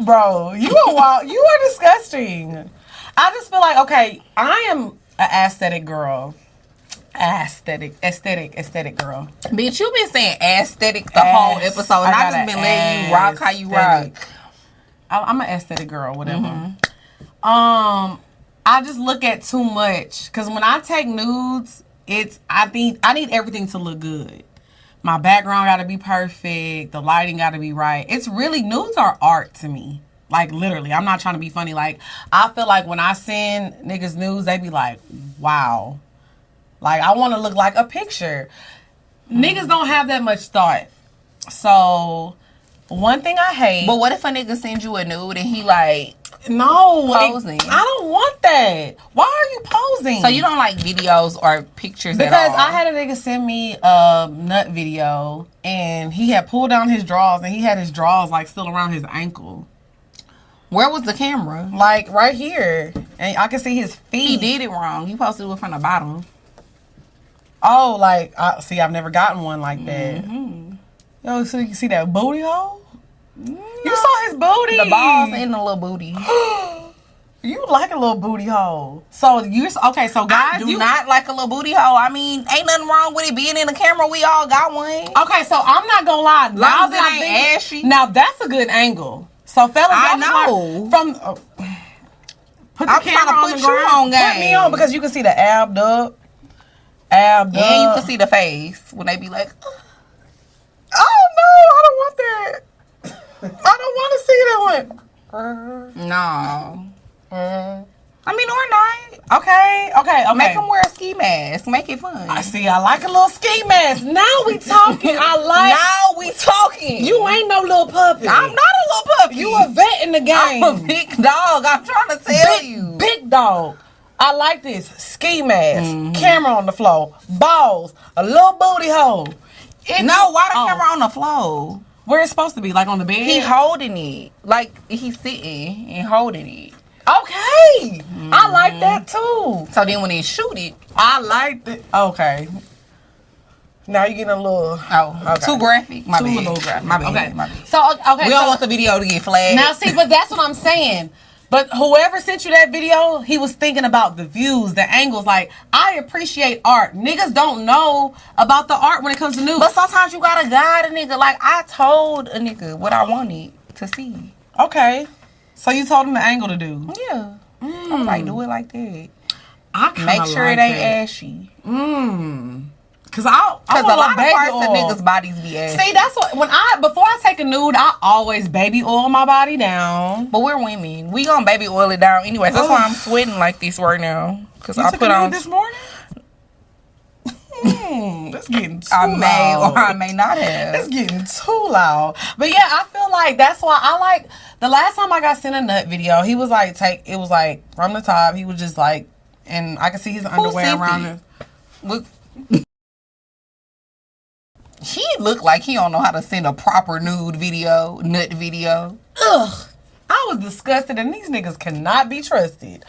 [SPEAKER 1] Bro, you are wild. You are disgusting. I just feel like, okay, I am an aesthetic girl. Aesthetic girl.
[SPEAKER 2] Bitch, you been saying aesthetic the whole episode, and I just been letting you rock how you rock.
[SPEAKER 1] I'm an aesthetic girl, whatever. I just look at too much because when I take nudes, I need everything to look good. My background got to be perfect. The lighting got to be right. It's really, nudes are art to me. Like, literally, I'm not trying to be funny. Like, I feel like when I send niggas nudes, they be like, wow. Like, I want to look like a picture. Niggas don't have that much thought. So, one thing I hate.
[SPEAKER 2] But what if a nigga sends you a nude and he like,
[SPEAKER 1] no,
[SPEAKER 2] posing?
[SPEAKER 1] I don't want that. Why are you posing?
[SPEAKER 2] So you don't like videos or pictures
[SPEAKER 1] because
[SPEAKER 2] at all?
[SPEAKER 1] I had a nigga send me a nut video and he had pulled down his drawers and he had his drawers like still around his ankle.
[SPEAKER 2] Where was the camera?
[SPEAKER 1] Like right here, and I can see his feet.
[SPEAKER 2] He did it wrong. You posted it from the bottom.
[SPEAKER 1] Oh, like I've never gotten one like that. Yo, so you can see that booty hole. You saw his booty.
[SPEAKER 2] The balls and the little booty.
[SPEAKER 1] You like a little booty hole. So you're okay. So guys,
[SPEAKER 2] I do not like a little booty hole. I mean, ain't nothing wrong with it being in the camera. We all got one.
[SPEAKER 1] Okay, so I'm not gonna lie. Now that
[SPEAKER 2] it ain't ashy.
[SPEAKER 1] Now that's a good angle. So fellas,
[SPEAKER 2] I know.
[SPEAKER 1] From put the camera on the ground. Put me on because you can see the ab up. And you
[SPEAKER 2] can see the face when they be like,
[SPEAKER 1] oh no, I don't want that. I don't want to see that one.
[SPEAKER 2] No. I mean, or not.
[SPEAKER 1] Okay.
[SPEAKER 2] Make them wear a ski mask. Make it fun.
[SPEAKER 1] I like a little ski mask. Now we talking.
[SPEAKER 2] Now we talking.
[SPEAKER 1] You ain't no little puppy.
[SPEAKER 2] I'm not a little puppy.
[SPEAKER 1] You a vet in the game.
[SPEAKER 2] I'm a big dog. I'm trying to tell you.
[SPEAKER 1] Big dog. I like this. Ski mask. Camera on the floor. Balls. A little booty hole.
[SPEAKER 2] Why the camera on the floor?
[SPEAKER 1] Where it's supposed to be, like on the bed?
[SPEAKER 2] He holding it. Like he's sitting and holding it.
[SPEAKER 1] Okay. I like that too.
[SPEAKER 2] So then when they shoot it.
[SPEAKER 1] I like that. Okay. Now you're getting a little...
[SPEAKER 2] Too graphic? My bad.
[SPEAKER 1] Little graphic.
[SPEAKER 2] My bad.
[SPEAKER 1] Okay.
[SPEAKER 2] My bad.
[SPEAKER 1] So, okay.
[SPEAKER 2] We don't want the video to get flagged.
[SPEAKER 1] Now, see, but that's what I'm saying. But whoever sent you that video, he was thinking about the views, the angles. Like, I appreciate art. Niggas don't know about the art when it comes to news.
[SPEAKER 2] But sometimes you gotta guide a nigga. Like, I told a nigga what I wanted to see.
[SPEAKER 1] Okay. So you told him the angle to do?
[SPEAKER 2] Yeah. I was like, do it like that.
[SPEAKER 1] I
[SPEAKER 2] Make sure
[SPEAKER 1] like
[SPEAKER 2] it ain't
[SPEAKER 1] that.
[SPEAKER 2] Ashy.
[SPEAKER 1] Cause a lot of
[SPEAKER 2] parts of niggas' bodies be ashy.
[SPEAKER 1] See, that's what before I take a nude, I always baby oil my body down.
[SPEAKER 2] But we're women. We gonna baby oil it down anyway. That's why I'm sweating like this right now. Cause I put on
[SPEAKER 1] this morning. That's getting too
[SPEAKER 2] I
[SPEAKER 1] loud.
[SPEAKER 2] may or I may not have.
[SPEAKER 1] It's getting too loud. But yeah, I feel like that's why I like the last time I got sent a nut video. He was like, it was like from the top. He was just like, and I could see his underwear around it.
[SPEAKER 2] Look. He looked like he don't know how to send a proper nut video.
[SPEAKER 1] Ugh. I was disgusted, and these niggas cannot be trusted.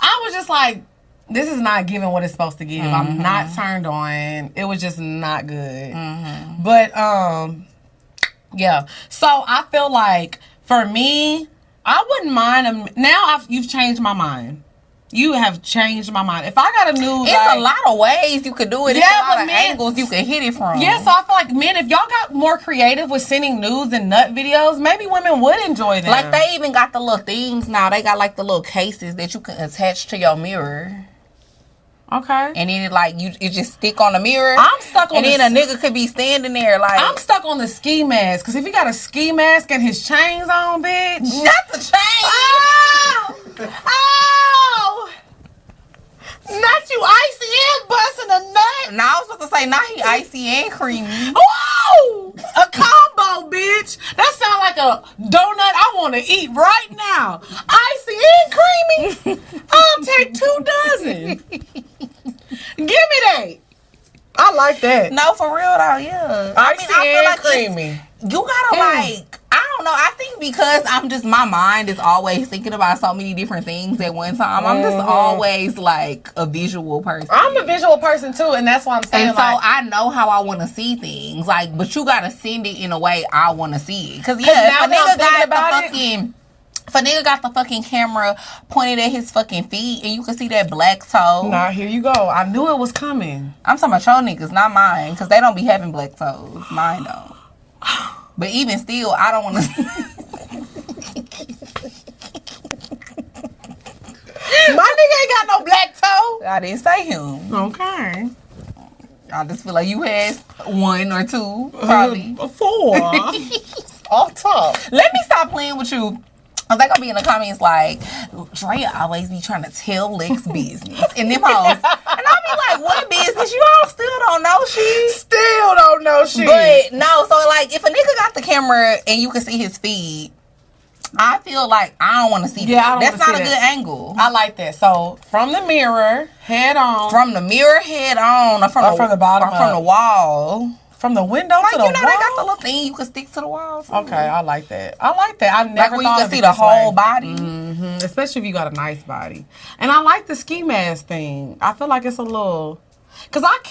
[SPEAKER 1] I was just like, this is not giving what it's supposed to give. I'm not turned on. It was just not good. But, yeah. So, I feel like, for me, I wouldn't mind. Now, you've changed my mind. You have changed my mind. If I got a nude,
[SPEAKER 2] it's a lot of ways you could do it.
[SPEAKER 1] Yeah,
[SPEAKER 2] it's a lot of
[SPEAKER 1] men,
[SPEAKER 2] angles you can hit it from.
[SPEAKER 1] Yeah, so I feel like men, if y'all got more creative with sending nudes and nut videos, maybe women would enjoy them.
[SPEAKER 2] Like they even got the little things now. They got like the little cases that you can attach to your mirror.
[SPEAKER 1] Okay.
[SPEAKER 2] And then it just stick on the mirror.
[SPEAKER 1] I'm stuck on
[SPEAKER 2] and then a nigga could be standing there like
[SPEAKER 1] I'm stuck on the ski mask. Cause if he got a ski mask and his chains on, bitch.
[SPEAKER 2] Not the chains.
[SPEAKER 1] Oh!
[SPEAKER 2] say, now he icy and creamy.
[SPEAKER 1] Whoa! A combo, bitch. That sounds like a donut I want to eat right now. Icy and creamy. I'll take 2 dozen. Give me that. I like that.
[SPEAKER 2] No, for real though, yeah.
[SPEAKER 1] Icy
[SPEAKER 2] I feel
[SPEAKER 1] and
[SPEAKER 2] like
[SPEAKER 1] creamy.
[SPEAKER 2] You gotta like, I don't know. I think because my mind is always thinking about so many different things at one time. I'm just always like a visual person.
[SPEAKER 1] I'm a visual person too, and that's why I'm saying.
[SPEAKER 2] And so I know how I want to see things. Like, but you gotta send it in a way I want to see it. Cause yeah, if a nigga got the fucking camera pointed at his fucking feet and you can see that black toe.
[SPEAKER 1] Nah, here you go. I knew it was coming.
[SPEAKER 2] I'm talking about your niggas, not mine, because they don't be having black toes. Mine don't. But even still, I don't want to see.
[SPEAKER 1] My nigga ain't got no black toe.
[SPEAKER 2] I didn't say him.
[SPEAKER 1] Okay.
[SPEAKER 2] I just feel like you had 1 or 2, probably.
[SPEAKER 1] 4. Off top.
[SPEAKER 2] Let me stop playing with you. I was like, I'll be in the comments like, Drea always be trying to tell Lex business in them hoes. And I'll be like, what business? You all still don't know shit.
[SPEAKER 1] Still don't know shit.
[SPEAKER 2] But no, so like if a nigga got the camera and you can see his feed, I feel like I don't want to see that. That's not a good angle.
[SPEAKER 1] I like that. So from the mirror, head on.
[SPEAKER 2] From the mirror, head on. Or from the bottom. Or from the wall.
[SPEAKER 1] From the window to the wall?
[SPEAKER 2] They got the little thing you can stick to the wall too.
[SPEAKER 1] Okay, I like that. I never
[SPEAKER 2] like when
[SPEAKER 1] thought
[SPEAKER 2] you can
[SPEAKER 1] of
[SPEAKER 2] see
[SPEAKER 1] it
[SPEAKER 2] the
[SPEAKER 1] this
[SPEAKER 2] whole
[SPEAKER 1] way.
[SPEAKER 2] body.
[SPEAKER 1] Mm-hmm. Especially if you got a nice body. And I like the ski mask thing. I feel like it's a little... Because I'm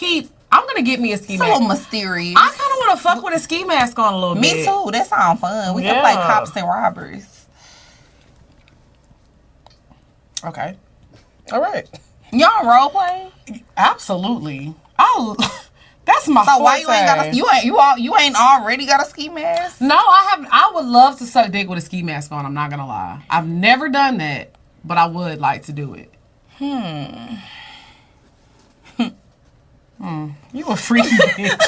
[SPEAKER 1] going to get me a ski mask.
[SPEAKER 2] It's a little mysterious.
[SPEAKER 1] I kind of want to fuck with a ski mask on a little bit.
[SPEAKER 2] Me too. That sounds fun. We can play cops and robbers.
[SPEAKER 1] Okay. All right.
[SPEAKER 2] Y'all role play?
[SPEAKER 1] Absolutely. That's my
[SPEAKER 2] So
[SPEAKER 1] forte.
[SPEAKER 2] why you ain't already got a ski mask?
[SPEAKER 1] No, I haven't. I would love to suck dick with a ski mask on. I'm not gonna lie. I've never done that, but I would like to do it. You a freaky bitch.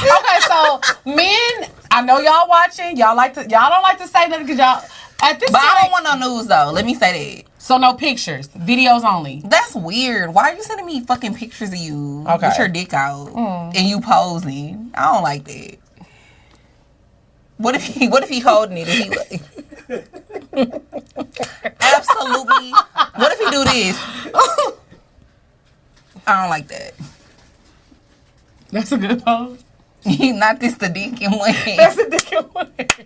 [SPEAKER 1] Okay, so men, I know y'all watching. Y'all don't like to say nothing because y'all at this.
[SPEAKER 2] But
[SPEAKER 1] point,
[SPEAKER 2] I don't want no news though. Let me say that.
[SPEAKER 1] So no pictures, videos only.
[SPEAKER 2] That's weird. Why are you sending me fucking pictures of you with your dick out and you posing? I don't like that. What if he holding it and he like absolutely? What if he do this? I don't like that.
[SPEAKER 1] That's a good pose.
[SPEAKER 2] Not this the dick in one hand.
[SPEAKER 1] That's a dick in one hand.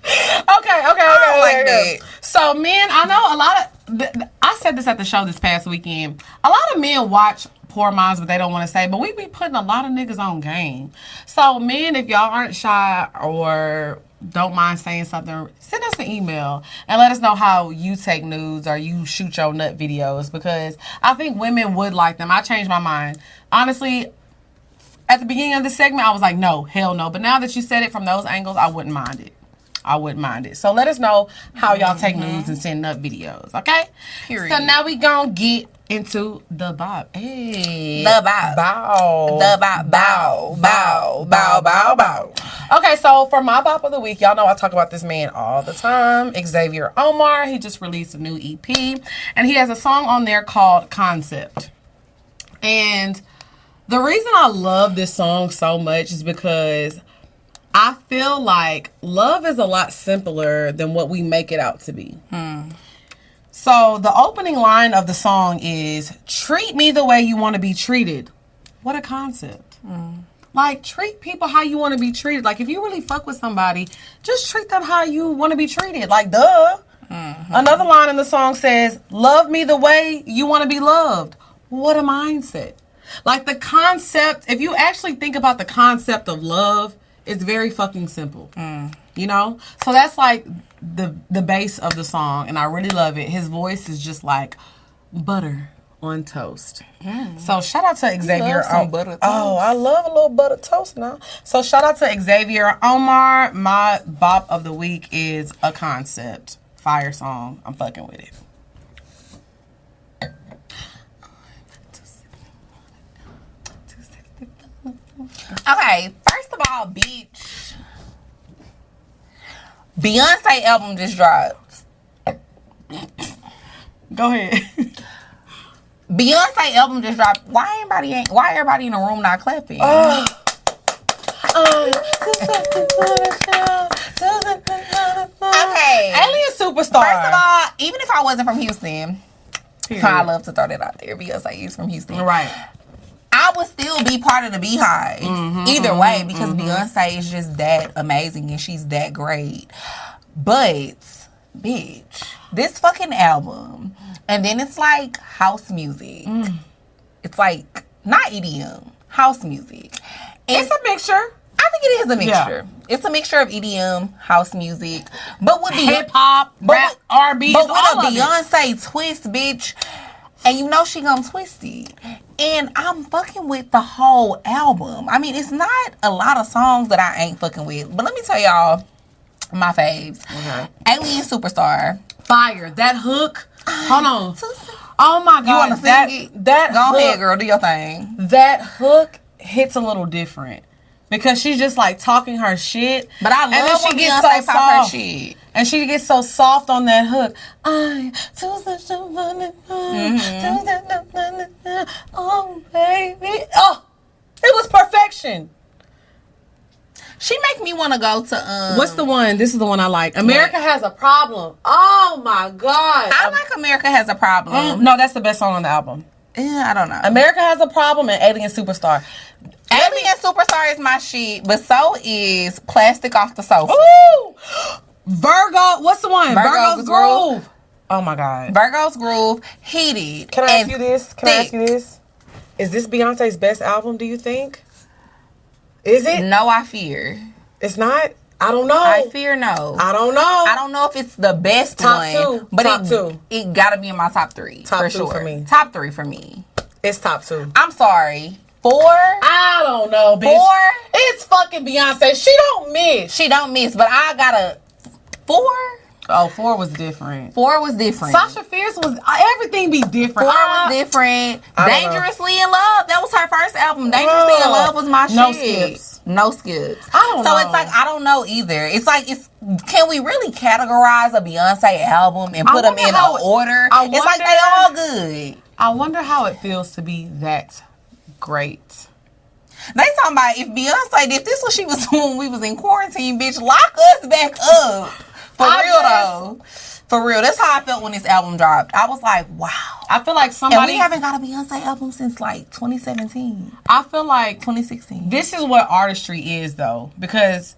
[SPEAKER 1] Okay.
[SPEAKER 2] I don't like that.
[SPEAKER 1] So men, I know a lot of. I said this at the show this past weekend. A lot of men watch Poor Minds, but they don't want to say. But we be putting a lot of niggas on game. So men, if y'all aren't shy or don't mind saying something, send us an email and let us know how you take nudes or you shoot your nut videos, because I think women would like them. I changed my mind. Honestly, at the beginning of the segment, I was like, no, hell no. But now that you said it from those angles, I wouldn't mind it. So let us know how y'all take nudes and send nut videos, okay?
[SPEAKER 2] Period.
[SPEAKER 1] So now we gonna get into the bop. Hey.
[SPEAKER 2] The bop.
[SPEAKER 1] Bow.
[SPEAKER 2] The bop. Bow. Bow. Bow. Bow. Bow.
[SPEAKER 1] Okay, so for my bop of the week, y'all know I talk about this man all the time, Xavier Omar. He just released a new EP, and he has a song on there called Concept. And the reason I love this song so much is because I feel like love is a lot simpler than what we make it out to be. So the opening line of the song is, treat me the way you want to be treated. What a concept. Like, treat people how you want to be treated. Like, if you really fuck with somebody, just treat them how you want to be treated. Like, duh. Another line in the song says, love me the way you want to be loved. What a mindset. Like, the concept, if you actually think about the concept of love, it's very fucking simple. You know? So that's like the base of the song, and I really love it. His voice is just like butter on toast. So shout out to Xavier.
[SPEAKER 2] Butter toast.
[SPEAKER 1] Oh, I love a little butter toast now. So shout out to Xavier Omar. My bop of the week is A Concept. Fire song. I'm fucking with it.
[SPEAKER 2] Okay, first of all, bitch, Beyonce album just dropped.
[SPEAKER 1] Go ahead.
[SPEAKER 2] Beyonce album just dropped. Why everybody in the room not clapping? Okay.
[SPEAKER 1] Alien Superstar.
[SPEAKER 2] First of all, even if I wasn't from Houston, I love to throw that out there. Beyonce is from Houston.
[SPEAKER 1] Right.
[SPEAKER 2] I would still be part of the Beehive. Either way, because Beyonce is just that amazing and she's that great. But, bitch, this fucking album, and then it's like house music. It's like, not EDM, house music. And
[SPEAKER 1] it's a mixture.
[SPEAKER 2] I think it is a mixture. Yeah. It's a mixture of EDM, house music, but with
[SPEAKER 1] hip hop, rap, R&B,
[SPEAKER 2] but with a Beyonce twist, bitch. And you know she gonna twist it. And I'm fucking with the whole album. I mean, it's not a lot of songs that I ain't fucking with. But let me tell y'all my faves. Okay. Alien Superstar.
[SPEAKER 1] Fire. That hook. Hold on. Oh my God.
[SPEAKER 2] You wanna sing it?
[SPEAKER 1] That
[SPEAKER 2] Go
[SPEAKER 1] hook,
[SPEAKER 2] ahead, girl. Do your thing.
[SPEAKER 1] That hook hits a little different. Because she's just like talking her shit.
[SPEAKER 2] But I love when Beyonce pop her shit.
[SPEAKER 1] And she gets so soft on that hook. Oh, baby. Oh, it was perfection.
[SPEAKER 2] She make me want to go to...
[SPEAKER 1] What's the one? This is the one I like. America Has a Problem. Oh, my God.
[SPEAKER 2] I like America Has a Problem.
[SPEAKER 1] No, that's the best song on the album.
[SPEAKER 2] Yeah, I don't know.
[SPEAKER 1] America Has a Problem and Alien Superstar.
[SPEAKER 2] Alien Superstar is my shit, but so is Plastic Off the Sofa.
[SPEAKER 1] Ooh! Virgo, what's the one?
[SPEAKER 2] Virgo's Groove.
[SPEAKER 1] Oh my God.
[SPEAKER 2] Virgo's Groove, Heated.
[SPEAKER 1] Can I ask you this? Is this Beyonce's best album, do you think? Is it?
[SPEAKER 2] No, I fear.
[SPEAKER 1] It's not? I don't know.
[SPEAKER 2] I fear no.
[SPEAKER 1] I don't know.
[SPEAKER 2] I don't know if it's the best
[SPEAKER 1] top
[SPEAKER 2] one.
[SPEAKER 1] Top two.
[SPEAKER 2] It gotta be in my top 3.
[SPEAKER 1] Top
[SPEAKER 2] for
[SPEAKER 1] 2
[SPEAKER 2] sure.
[SPEAKER 1] for me.
[SPEAKER 2] Top 3 for me.
[SPEAKER 1] It's top 2.
[SPEAKER 2] I'm sorry. 4?
[SPEAKER 1] I don't know, bitch.
[SPEAKER 2] 4?
[SPEAKER 1] It's fucking Beyonce. She don't miss.
[SPEAKER 2] She don't miss, but I got a 4?
[SPEAKER 1] Oh, 4 was different.
[SPEAKER 2] 4 was different.
[SPEAKER 1] Sasha Fierce was... Everything be different.
[SPEAKER 2] 4 was different. Dangerously in Love. That was her first album. Dangerously in Love was my
[SPEAKER 1] no
[SPEAKER 2] shit.
[SPEAKER 1] Skips.
[SPEAKER 2] No skips.
[SPEAKER 1] I don't know.
[SPEAKER 2] So it's like, I don't know either. It's like, can we really categorize a Beyonce album and put them in an order? It's like they all good.
[SPEAKER 1] I wonder how it feels to be that great.
[SPEAKER 2] They talking about if Beyonce did this what she was doing when we was in quarantine, bitch, lock us back up. For real though. For real. That's how I felt when this album dropped. I was like, wow.
[SPEAKER 1] I feel like somebody...
[SPEAKER 2] And we haven't got a Beyonce album since like 2017.
[SPEAKER 1] I feel like...
[SPEAKER 2] 2016.
[SPEAKER 1] This is what artistry is though. Because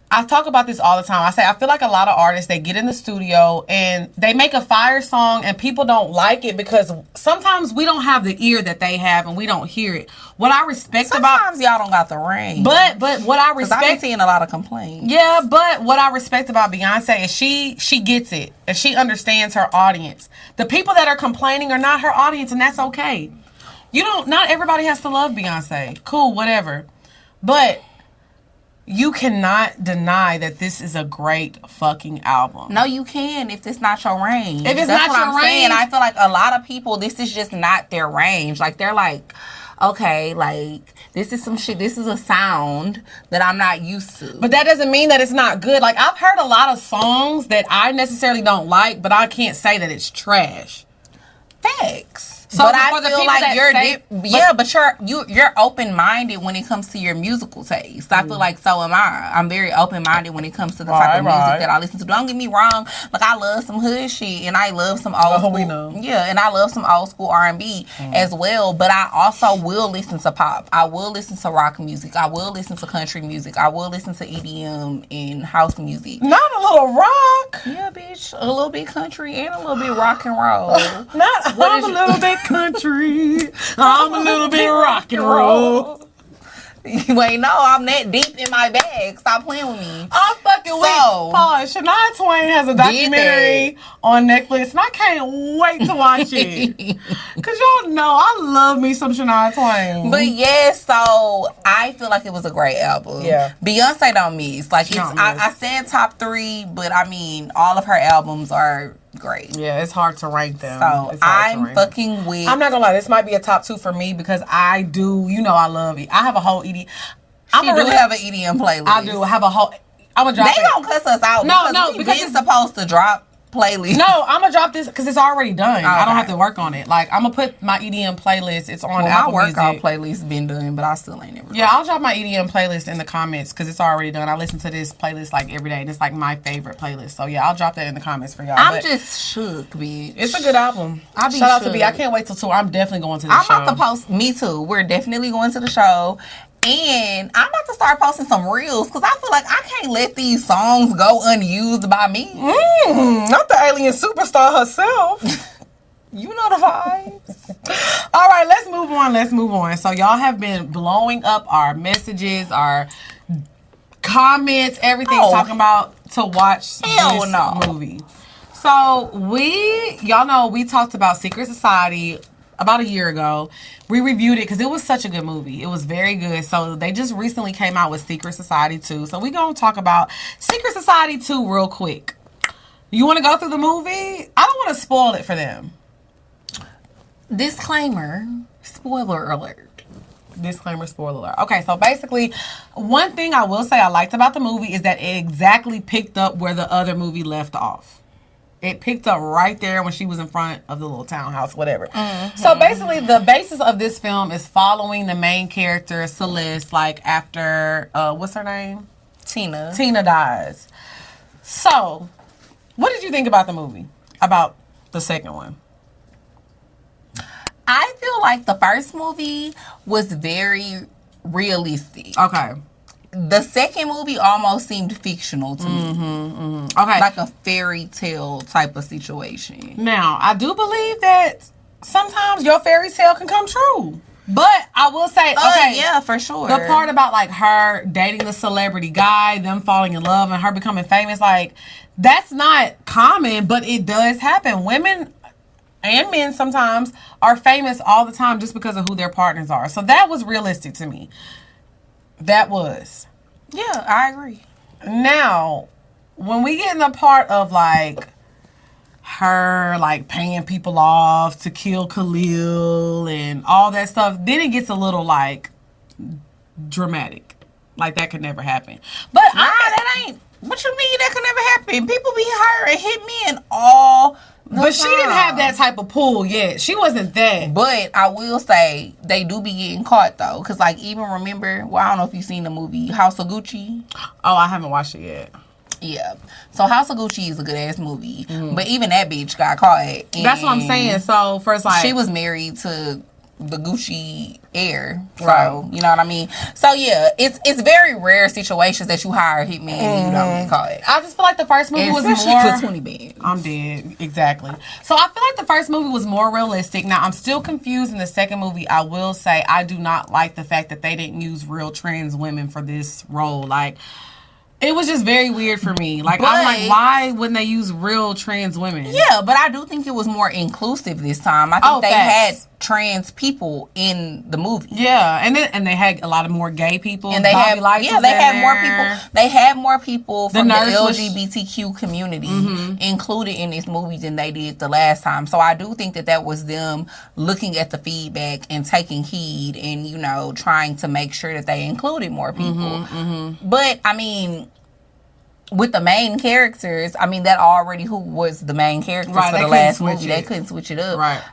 [SPEAKER 1] I talk about this all the time. I feel like a lot of artists, they get in the studio and they make a fire song and people don't like it because sometimes we don't have the ear that they have and we don't hear it. What I respect
[SPEAKER 2] sometimes y'all don't got the range.
[SPEAKER 1] But what I respect...
[SPEAKER 2] I've been seeing a lot of complaints.
[SPEAKER 1] Yeah, but what I respect about Beyonce is she gets it and she understands her audience. The people that are complaining are not her audience and that's okay. Not everybody has to love Beyonce. Cool, whatever. But... you cannot deny that this is a great fucking album.
[SPEAKER 2] No, you can if it's not your range.
[SPEAKER 1] If it's not your range.
[SPEAKER 2] Saying. I feel like a lot of people, this is just not their range. Like, they're like, okay, like, this is some shit. This is a sound that I'm not used to.
[SPEAKER 1] But that doesn't mean that it's not good. Like, I've heard a lot of songs that I necessarily don't like, but I can't say that it's trash.
[SPEAKER 2] Facts.
[SPEAKER 1] So
[SPEAKER 2] but I feel like you're open-minded when it comes to your musical taste. I feel like so am I. I'm very open-minded when it comes to the type of music that I listen to. Don't get me wrong. Like, I love some hood shit and I love some old school.
[SPEAKER 1] We know.
[SPEAKER 2] Yeah, and I love some old school R&B as well. But I also will listen to pop. I will listen to rock music. I will listen to country music. I will listen to EDM and house music.
[SPEAKER 1] Not a little rock.
[SPEAKER 2] Yeah, bitch. A little bit country and a little bit rock and roll.
[SPEAKER 1] I'm a little bit country. I'm a little bit rock and roll.
[SPEAKER 2] Wait, no, I'm that deep in my bag. Stop playing with me.
[SPEAKER 1] I'm fucking weak. Pause. Shania Twain has a documentary on Netflix, and I can't wait to watch it. Because y'all know I love me some Shania Twain.
[SPEAKER 2] But yeah, so I feel like it was a great album.
[SPEAKER 1] Yeah.
[SPEAKER 2] Beyonce don't miss. Like, I said top 3, but I mean, all of her albums are great.
[SPEAKER 1] Yeah, it's hard to rank them.
[SPEAKER 2] So I'm fucking with...
[SPEAKER 1] I'm not gonna lie, this might be a top 2 for me because I do, I love it. I have a whole EDM.
[SPEAKER 2] I have an EDM playlist.
[SPEAKER 1] I do have a whole... I'm gonna drop
[SPEAKER 2] They gonna cuss us out.
[SPEAKER 1] No,
[SPEAKER 2] because it's supposed to drop playlist.
[SPEAKER 1] No, I'm gonna drop this because it's already done.
[SPEAKER 2] Okay.
[SPEAKER 1] I don't have to work on it. Like I'm gonna put my EDM playlist. It's on Apple
[SPEAKER 2] my workout
[SPEAKER 1] Music.
[SPEAKER 2] playlist been done, but I still ain't never.
[SPEAKER 1] Yeah, I'll drop my EDM playlist in the comments because it's already done. I listen to this playlist like every day, and it's like my favorite playlist. So yeah, I'll drop that in the comments for y'all.
[SPEAKER 2] I'm just shook, bitch.
[SPEAKER 1] It's a good album. Shout out to B. I can't wait till tour. I'm definitely going to the show.
[SPEAKER 2] I'm about to post. Me too. We're definitely going to the show. And I'm about to start posting some reels because I feel like I can't let these songs go unused by me.
[SPEAKER 1] Not the alien superstar herself.
[SPEAKER 2] You know the vibes.
[SPEAKER 1] All right, let's move on. So y'all have been blowing up our messages, our comments, everything talking about to watch this movie. So y'all know we talked about Secret Society about a year ago. We reviewed it because it was such a good movie. It was very good. So they just recently came out with Secret Society 2. So we're going to talk about Secret Society 2 real quick. You want to go through the movie? I don't want to spoil it for them.
[SPEAKER 2] Disclaimer, spoiler alert.
[SPEAKER 1] Disclaimer, spoiler alert. Okay, so basically, one thing I will say I liked about the movie is that it exactly picked up where the other movie left off. It picked up right there when she was in front of the little townhouse, whatever. Mm-hmm. So basically, the basis of this film is following the main character, Celeste, like after, what's her name?
[SPEAKER 2] Tina.
[SPEAKER 1] Tina dies. So, what did you think about the movie? About the second one?
[SPEAKER 2] I feel like the first movie was very realistic.
[SPEAKER 1] Okay.
[SPEAKER 2] The second movie almost seemed fictional to me.
[SPEAKER 1] Okay.
[SPEAKER 2] Like a fairy tale type of situation.
[SPEAKER 1] Now, I do believe that sometimes your fairy tale can come true. But I will say, okay.
[SPEAKER 2] Yeah, for sure.
[SPEAKER 1] The part about, like, her dating the celebrity guy, them falling in love, and her becoming famous, like, that's not common, but it does happen. Women and men sometimes are famous all the time just because of who their partners are. So that was realistic to me. That was.
[SPEAKER 2] Yeah, I agree.
[SPEAKER 1] Now, when we get in the part of, like, her, like, paying people off to kill Khalil and all that stuff, then it gets a little, like, dramatic. Like, that could never happen. But
[SPEAKER 2] that ain't... What you mean that could never happen? People be hiring hitmen all the time.
[SPEAKER 1] She didn't have that type of pull yet. She wasn't that.
[SPEAKER 2] But I will say, they do be getting caught, though. Because, like, even remember... Well, I don't know if you've seen the movie House of Gucci.
[SPEAKER 1] Oh, I haven't watched it yet.
[SPEAKER 2] Yeah. So House of Gucci is a good-ass movie. But even that bitch got caught.
[SPEAKER 1] That's what I'm saying. So, first, like...
[SPEAKER 2] She was married to the Gucci heir. So,
[SPEAKER 1] right.
[SPEAKER 2] You know what I mean? So, yeah. It's very rare situations that you hire a hitman and you don't get caught.
[SPEAKER 1] I just feel like the first movie was
[SPEAKER 2] Especially
[SPEAKER 1] more...
[SPEAKER 2] for 20 bands.
[SPEAKER 1] I'm dead. Exactly. So, I feel like the first movie was more realistic. Now, I'm still confused in the second movie. I will say I do not like the fact that they didn't use real trans women for this role. Like... It was just very weird for me. Like, I'm like, why wouldn't they use real trans women?
[SPEAKER 2] Yeah, but I do think it was more inclusive this time. I think they had trans people in the movie.
[SPEAKER 1] Yeah, and they had a lot of more gay people.
[SPEAKER 2] And they had more people. They had more people from the LGBTQ community included in this movie than they did the last time. So I do think that was them looking at the feedback and taking heed and, you know, trying to make sure that they included more people. But I mean, with the main characters, I mean, that already who was the main characters for the last movie. They couldn't switch it up.
[SPEAKER 1] Right.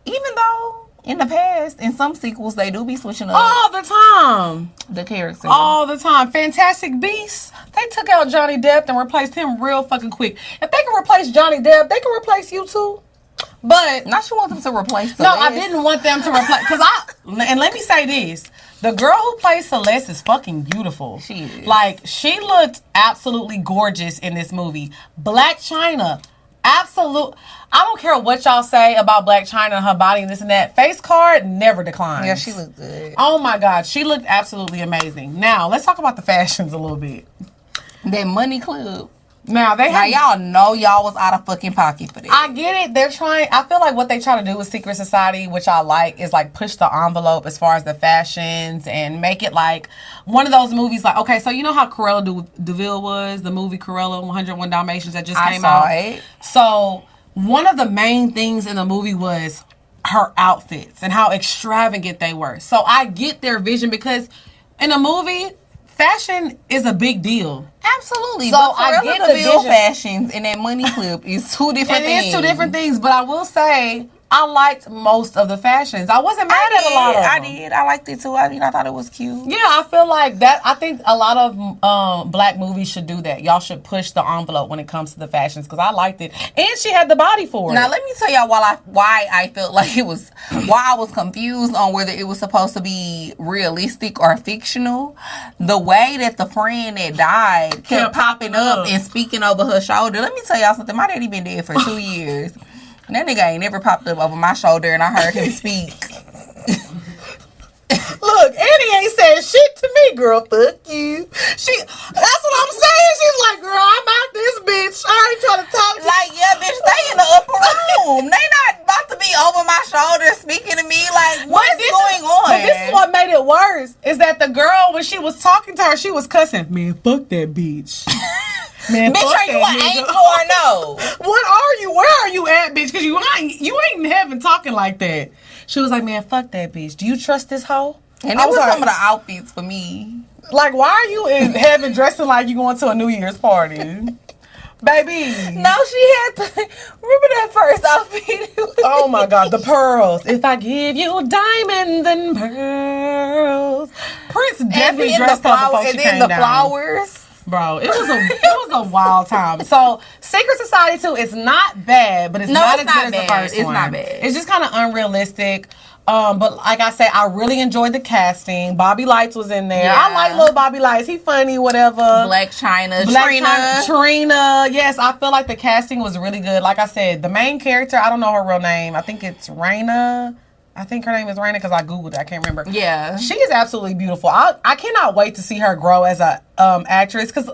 [SPEAKER 2] Even though in the past, in some sequels, they do be switching up.
[SPEAKER 1] All the time.
[SPEAKER 2] The characters.
[SPEAKER 1] All the time. Fantastic Beasts. They took out Johnny Depp and replaced him real fucking quick. If they can replace Johnny Depp, they can replace you too. But...
[SPEAKER 2] Not you want them to replace
[SPEAKER 1] No, I didn't want them to replace... And let me say this. The girl who plays Celeste is fucking beautiful.
[SPEAKER 2] She is.
[SPEAKER 1] Like, she looked absolutely gorgeous in this movie. Black China, absolute. I don't care what y'all say about Black China and her body and this and that. Face card never declines.
[SPEAKER 2] Yeah, she looked good.
[SPEAKER 1] Oh my God, she looked absolutely amazing. Now, let's talk about the fashions a little bit.
[SPEAKER 2] That Money Club.
[SPEAKER 1] Now
[SPEAKER 2] y'all know y'all was out of fucking pocket for that.
[SPEAKER 1] I get it. They're trying. I feel like what they try to do with Secret Society, which I like, is like push the envelope as far as the fashions and make it like one of those movies. Like, okay, so you know how Cruella DeVille was, the movie Cruella 101 Dalmatians that just came out.
[SPEAKER 2] It.
[SPEAKER 1] So one of the main things in the movie was her outfits and how extravagant they were. So I get their vision because in a movie, fashion is a big deal.
[SPEAKER 2] Absolutely.
[SPEAKER 1] So
[SPEAKER 2] but
[SPEAKER 1] I get the
[SPEAKER 2] Deville
[SPEAKER 1] vision.
[SPEAKER 2] fashions and that money clip is two different things.
[SPEAKER 1] It is two different things, but I will say I liked most of the fashions. I wasn't mad at a lot of them.
[SPEAKER 2] I did. I liked it too. I mean, I thought it was cute.
[SPEAKER 1] Yeah, I feel like that. I think a lot of black movies should do that. Y'all should push the envelope when it comes to the fashions because I liked it, and she had the body for it.
[SPEAKER 2] Now let me tell y'all why I felt like it was why I was confused on whether it was supposed to be realistic or fictional. The way that the friend that died kept popping up and speaking over her shoulder. Let me tell y'all something. My daddy been dead for 2 years. And that nigga ain't never popped up over my shoulder and I heard him speak.
[SPEAKER 1] Look, Annie ain't said shit to me, girl. Fuck you. That's what I'm saying. She's like, girl, I'm out this bitch. I ain't trying to talk to you.
[SPEAKER 2] Like, yeah, bitch, they in the upper room. They not about to be over my shoulder speaking to me. Like, what's going on?
[SPEAKER 1] But this is what made it worse, is that the girl, when she was talking to her, she was cussing. Man, fuck that bitch. Man,
[SPEAKER 2] bitch, are you an angel or no?
[SPEAKER 1] What are you? Where are you at, bitch? Because you ain't in heaven talking like that. She was like, man, fuck that bitch. Do you trust this hoe?
[SPEAKER 2] And that was some of the outfits for me.
[SPEAKER 1] Like, why are you in heaven dressing like you going to a New Year's party? Baby.
[SPEAKER 2] No, she had to. Remember that first outfit?
[SPEAKER 1] Oh my God, the pearls. If I give you diamonds and pearls. Prince definitely dressed up before she came down.
[SPEAKER 2] And then the flowers.
[SPEAKER 1] Bro, it was a wild time. So, Secret Society 2 is not bad, but it's not as good as the first one.
[SPEAKER 2] It's not bad.
[SPEAKER 1] It's just kind of unrealistic. But like I said, I really enjoyed the casting. Bobby Lights was in there. Yeah. I like little Bobby Lights. He funny, whatever.
[SPEAKER 2] Black China.
[SPEAKER 1] Trina. Yes, I feel like the casting was really good. Like I said, the main character, I don't know her real name. I think it's Raina. I think her name is Raina because I Googled it. I can't remember.
[SPEAKER 2] Yeah.
[SPEAKER 1] She is absolutely beautiful. I cannot wait to see her grow as a actress. Because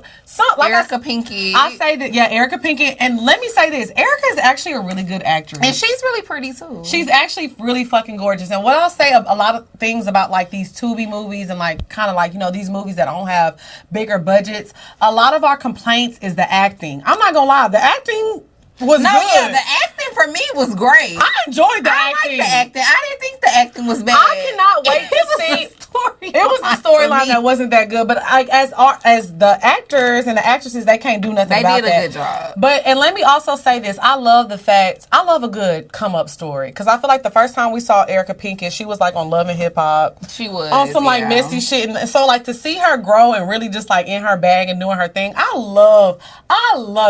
[SPEAKER 2] Erica Pinky.
[SPEAKER 1] I say that, yeah, Erica Pinky. And let me say this. Erica is actually a really good actress.
[SPEAKER 2] And she's really pretty, too.
[SPEAKER 1] She's actually really fucking gorgeous. And what I'll say, a lot of things about, like, these Tubi movies and, like, kind of like, you know, these movies that don't have bigger budgets. A lot of our complaints is the acting. I'm not going to lie. The acting was good.
[SPEAKER 2] Yeah, the acting for me was great.
[SPEAKER 1] I enjoyed the acting.
[SPEAKER 2] I liked the acting. I didn't think the acting was bad.
[SPEAKER 1] I cannot wait to see. It was a storyline that wasn't that good, but like as the actors and the actresses, they can't do nothing about that.
[SPEAKER 2] They did a good job.
[SPEAKER 1] But and let me also say this: I love a good come up story because I feel like the first time we saw Erica Pinkett, she was like on Love and Hip Hop.
[SPEAKER 2] She was
[SPEAKER 1] on some like messy shit, and so like to see her grow and really just like in her bag and doing her thing, I love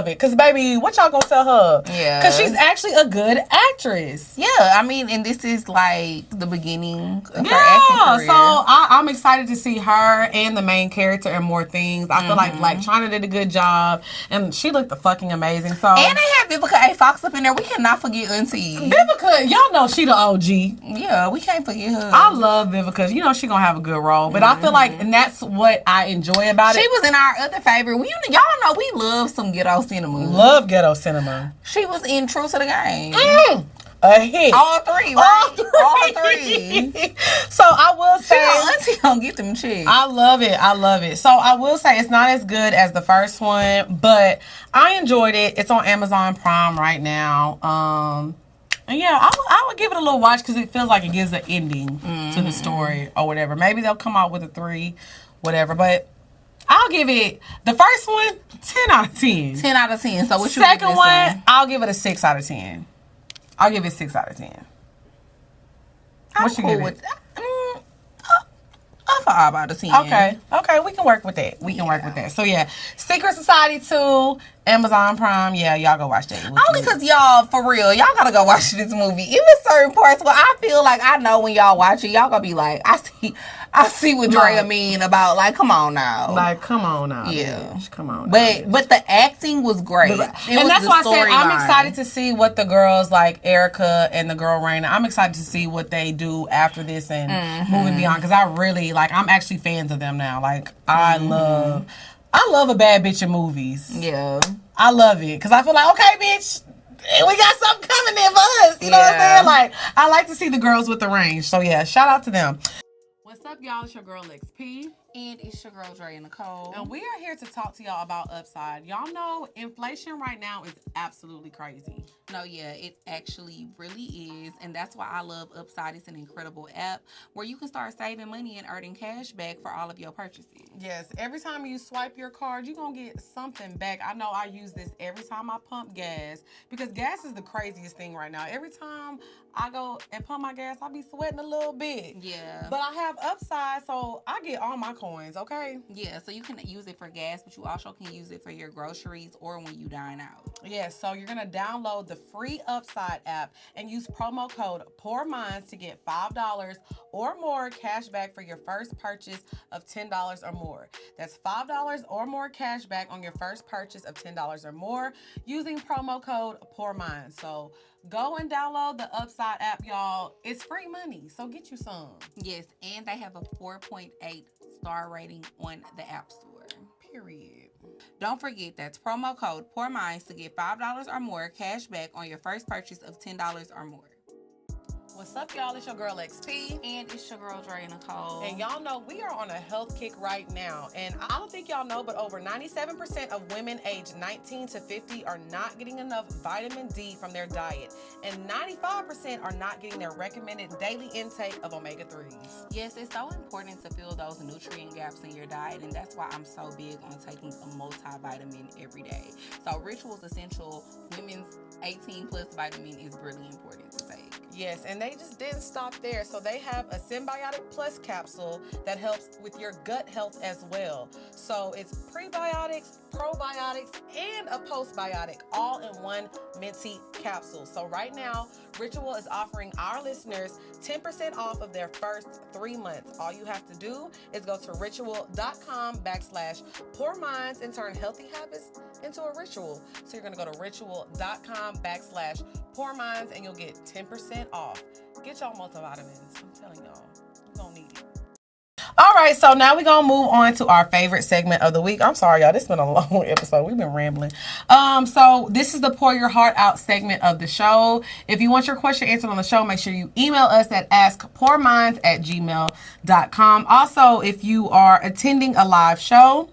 [SPEAKER 1] it. Because baby, what y'all gonna tell her?
[SPEAKER 2] Yeah,
[SPEAKER 1] because she's actually a good actress.
[SPEAKER 2] Yeah, I mean, and this is like the beginning of her acting career.
[SPEAKER 1] So I'm excited to see her and the main character and more things. I feel like Black China did a good job, and she looked fucking amazing. So
[SPEAKER 2] and they had Vivica A. Fox up in there. We cannot forget Auntie
[SPEAKER 1] Vivica. Y'all know she the OG.
[SPEAKER 2] Yeah, we can't forget her.
[SPEAKER 1] I love Vivica. You know she gonna have a good role, but I feel like, and that's what I enjoy about it.
[SPEAKER 2] She was in our other favorite. Y'all know we love some ghetto cinema.
[SPEAKER 1] Love ghetto cinema.
[SPEAKER 2] She was in True to the Game.
[SPEAKER 1] A hit.
[SPEAKER 2] All three, right? All three.
[SPEAKER 1] So I will say,
[SPEAKER 2] Auntie don't get them chicks.
[SPEAKER 1] I love it. So I will say it's not as good as the first one, but I enjoyed it. It's on Amazon Prime right now. And yeah, I would give it a little watch because it feels like it gives an ending to the story or whatever. Maybe they'll come out with a 3, whatever. But I'll give it, the first one, 10 out of 10.
[SPEAKER 2] 10 out of 10. So what you
[SPEAKER 1] Second one, I'll give it a 6 out of 10. I'll give it 6 out of 10.
[SPEAKER 2] What you give it? A 5 out of 10.
[SPEAKER 1] Okay, we can work with that. We can work with that. So yeah, Secret Society 2, Amazon Prime. Yeah, y'all go watch that.
[SPEAKER 2] Only because y'all, for real, y'all gotta go watch this movie. It was certain parts where I feel like I know when y'all watch it, y'all gonna be like, I see what Drea mean about, like, come on now.
[SPEAKER 1] Like, come on now.
[SPEAKER 2] Yeah.
[SPEAKER 1] Bitch. Come on
[SPEAKER 2] now. But the acting was great.
[SPEAKER 1] And that's why I said I'm excited to see what the girls, like Erica and the girl Raina, I'm excited to see what they do after this and moving beyond. Because I really, like, I'm actually fans of them now. Like, I love a bad bitch in movies.
[SPEAKER 2] Yeah.
[SPEAKER 1] I love it. Because I feel like, okay, bitch, we got something coming there for us. You know what I'm saying? Like, I like to see the girls with the range. So, yeah, shout out to them. What's up, y'all? It's your girl XP.
[SPEAKER 2] And it's your girl, Dre and Nicole.
[SPEAKER 1] And we are here to talk to y'all about Upside. Y'all know inflation right now is absolutely crazy.
[SPEAKER 2] No, yeah, it actually really is. And that's why I love Upside. It's an incredible app where you can start saving money and earning cash back for all of your purchases.
[SPEAKER 1] Yes, every time you swipe your card, you're going to get something back. I know I use this every time I pump gas because gas is the craziest thing right now. Every time I go and pump my gas, I be sweating a little bit.
[SPEAKER 2] Yeah.
[SPEAKER 1] But I have Upside, so I get all my coins, okay?
[SPEAKER 2] Yeah, so you can use it for gas, but you also can use it for your groceries or when you dine out.
[SPEAKER 1] Yes, so you're going to download the free Upside app and use promo code POORMINDS to get $5 or more cash back for your first purchase of $10 or more. That's $5 or more cash back on your first purchase of $10 or more using promo code POORMINDS. So go and download the Upside app, y'all. It's free money, so get you some.
[SPEAKER 2] Yes, and they have a 4.8 star rating on the App Store.
[SPEAKER 1] Period.
[SPEAKER 2] Don't forget, that's promo code POORMINDS to get $5 or more cash back on your first purchase of $10 or more.
[SPEAKER 1] What's up, y'all? It's your girl XP.
[SPEAKER 2] And it's your girl, Dre and Nicole.
[SPEAKER 1] And y'all know we are on a health kick right now. And I don't think y'all know, but over 97% of women aged 19 to 50 are not getting enough vitamin D from their diet. And 95% are not getting their recommended daily intake of omega-3s.
[SPEAKER 2] Yes, it's so important to fill those nutrient gaps in your diet. And that's why I'm so big on taking a multivitamin every day. So Ritual's Essential Women's 18 Plus vitamin is really important to take.
[SPEAKER 1] Yes, and they just didn't stop there. So they have a Symbiotic Plus capsule that helps with your gut health as well. So it's prebiotics, probiotics, and a postbiotic all in one minty capsule. So right now, Ritual is offering our listeners 10% off of their first 3 months. All you have to do is go to ritual.com/PoorMinds and turn healthy habits into a ritual. So you're going to go to ritual.com/PoorMinds and you'll get 10% off. Get y'all multivitamins. I'm telling y'all, you're going to need it. All right, so now we're going to move on to our favorite segment of the week. I'm sorry, y'all. This has been a long episode. We've been rambling. So this is the Pour Your Heart Out segment of the show. If you want your question answered on the show, make sure you email us at askpourminds@gmail.com. Also, if you are attending a live show,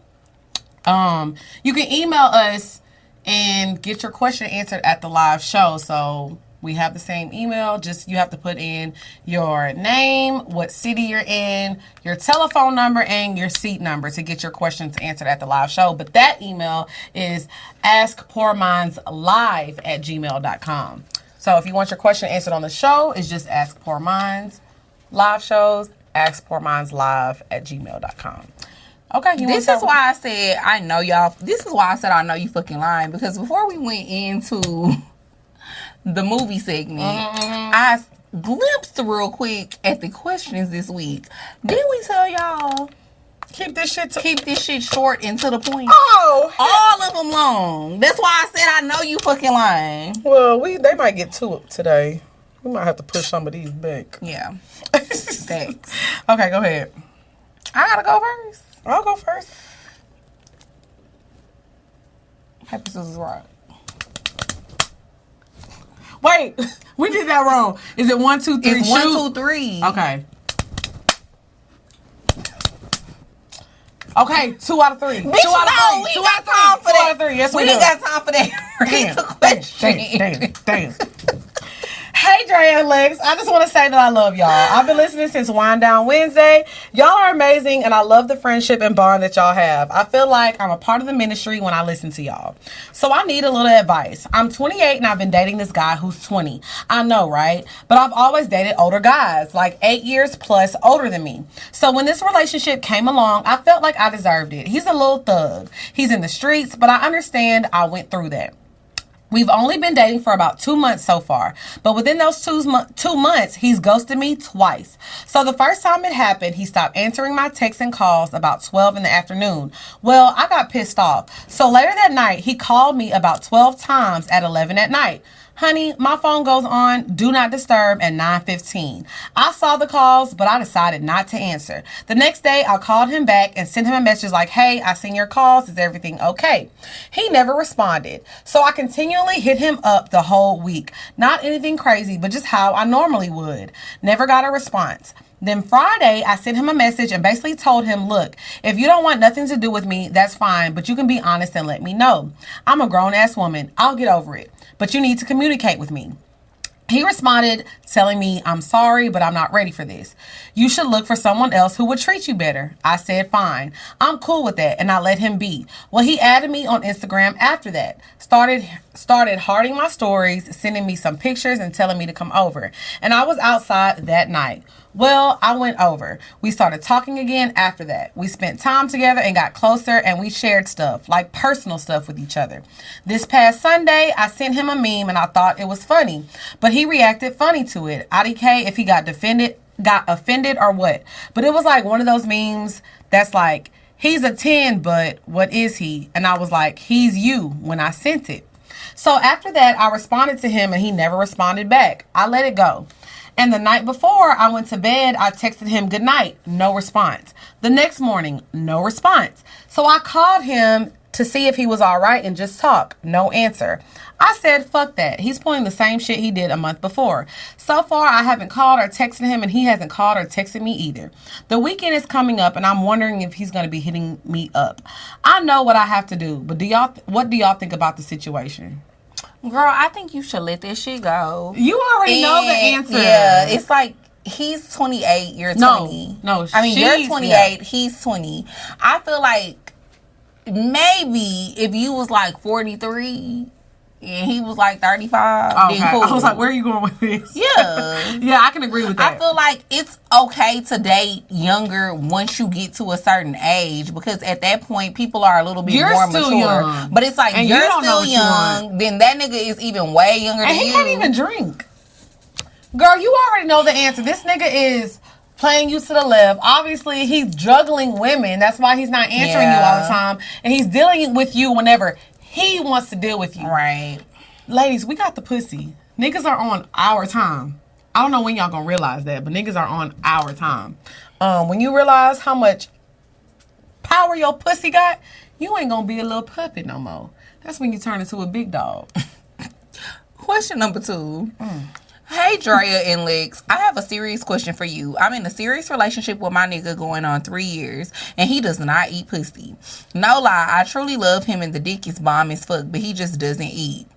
[SPEAKER 1] you can email us and get your question answered at the live show. So we have the same email. Just you have to put in your name, what city you're in, your telephone number, and your seat number to get your questions answered at the live show. But that email is askpourmindslive@gmail.com. So if you want your question answered on the show, it's just Ask Pour Minds. Live shows, askpourmindslive@gmail.com. Okay,
[SPEAKER 2] this is why I said I know y'all. This is why I said I know you fucking lying, because before we went into the movie segment, I glimpsed real quick at the questions this week. Didn't we tell y'all keep this shit short and to the point?
[SPEAKER 1] Oh,
[SPEAKER 2] all of them long. That's why I said I know you fucking lying.
[SPEAKER 1] Well, they might get to it today. We might have to push some of these back.
[SPEAKER 2] Yeah. Thanks.
[SPEAKER 1] Okay, go ahead.
[SPEAKER 2] I gotta go first.
[SPEAKER 1] I'll go first.
[SPEAKER 2] Paper, scissors, rock.
[SPEAKER 1] Wait, we did that wrong. Is it 1, 2, 3?
[SPEAKER 2] It's 1, 2, 3.
[SPEAKER 1] Okay. Okay, 2 out of 3.
[SPEAKER 2] Bitch, 2 out of 3. 2 out of 3. 2 out of 3. Yes, we ain't got time for that. Read the question.
[SPEAKER 1] Damn. Hey, Dre and Lex. I just want to say that I love y'all. I've been listening since Wind Down Wednesday. Y'all are amazing, and I love the friendship and bond that y'all have. I feel like I'm a part of the ministry when I listen to y'all. So I need a little advice. I'm 28, and I've been dating this guy who's 20. I know, right? But I've always dated older guys, like 8 years plus older than me. So when this relationship came along, I felt like I deserved it. He's a little thug. He's in the streets, but I understand I went through that. We've only been dating for about 2 months so far, but within those 2 months, he's ghosted me twice. So the first time it happened, he stopped answering my texts and calls about 12 in the afternoon. Well, I got pissed off. So later that night, he called me about 12 times at 11 at night. Honey, my phone goes on Do Not Disturb at 9:15. I saw the calls, but I decided not to answer. The next day, I called him back and sent him a message like, hey, I seen your calls. Is everything okay? He never responded. So I continually hit him up the whole week. Not anything crazy, but just how I normally would. Never got a response. Then Friday, I sent him a message and basically told him, look, if you don't want nothing to do with me, that's fine, but you can be honest and let me know. I'm a grown-ass woman. I'll get over it. But you need to communicate with me. He responded telling me, I'm sorry, but I'm not ready for this. You should look for someone else who would treat you better. I said, fine. I'm cool with that, and I let him be. Well, he added me on Instagram after that. Started hearting my stories, sending me some pictures and telling me to come over. And I was outside that night. Well, I went over. We started talking again after that. We spent time together and got closer, and we shared stuff, like personal stuff with each other. This past Sunday, I sent him a meme, and I thought it was funny. But he reacted funny to it. IDK if he got offended or what. But it was like one of those memes that's like, he's a 10, but what is he? And I was like, he's you when I sent it. So after that, I responded to him, and he never responded back. I let it go. And the night before I went to bed, I texted him good night. No response. The next morning, no response. So I called him to see if he was all right and just talk. No answer. I said, fuck that. He's pulling the same shit he did a month before. So far, I haven't called or texted him, and he hasn't called or texted me either. The weekend is coming up, and I'm wondering if he's going to be hitting me up. I know what I have to do, but what do y'all think about the situation?
[SPEAKER 2] Girl, I think you should let this shit go.
[SPEAKER 1] You already know the answer.
[SPEAKER 2] Yeah, it's like he's 28, you're 20.
[SPEAKER 1] No,
[SPEAKER 2] I mean, you're 28, he's 20. I feel like maybe if you was like 43 and he was like 35, then cool.
[SPEAKER 1] I was like, where are you going with this?
[SPEAKER 2] Yeah.
[SPEAKER 1] Yeah, I can agree with that.
[SPEAKER 2] I feel like it's okay to date younger once you get to a certain age, because at that point people are a little bit more mature.
[SPEAKER 1] Young.
[SPEAKER 2] But it's like, and you're still young, then that nigga is even way younger than you.
[SPEAKER 1] And he can't even drink. Girl, you already know the answer. This nigga is playing you to the left. Obviously, he's juggling women. That's why he's not answering you all the time. And he's dealing with you whenever he wants to deal with you.
[SPEAKER 2] Right.
[SPEAKER 1] Ladies, we got the pussy. Niggas are on our time. I don't know when y'all gonna realize that, but niggas are on our time. When you realize how much power your pussy got, you ain't gonna be a little puppet no more. That's when you turn into a big dog.
[SPEAKER 2] Question number 2. Hey, Drea and Lex. I have a serious question for you. I'm in a serious relationship with my nigga going on 3 years, and he does not eat pussy. No lie, I truly love him, and the dick is bomb as fuck, but he just doesn't eat.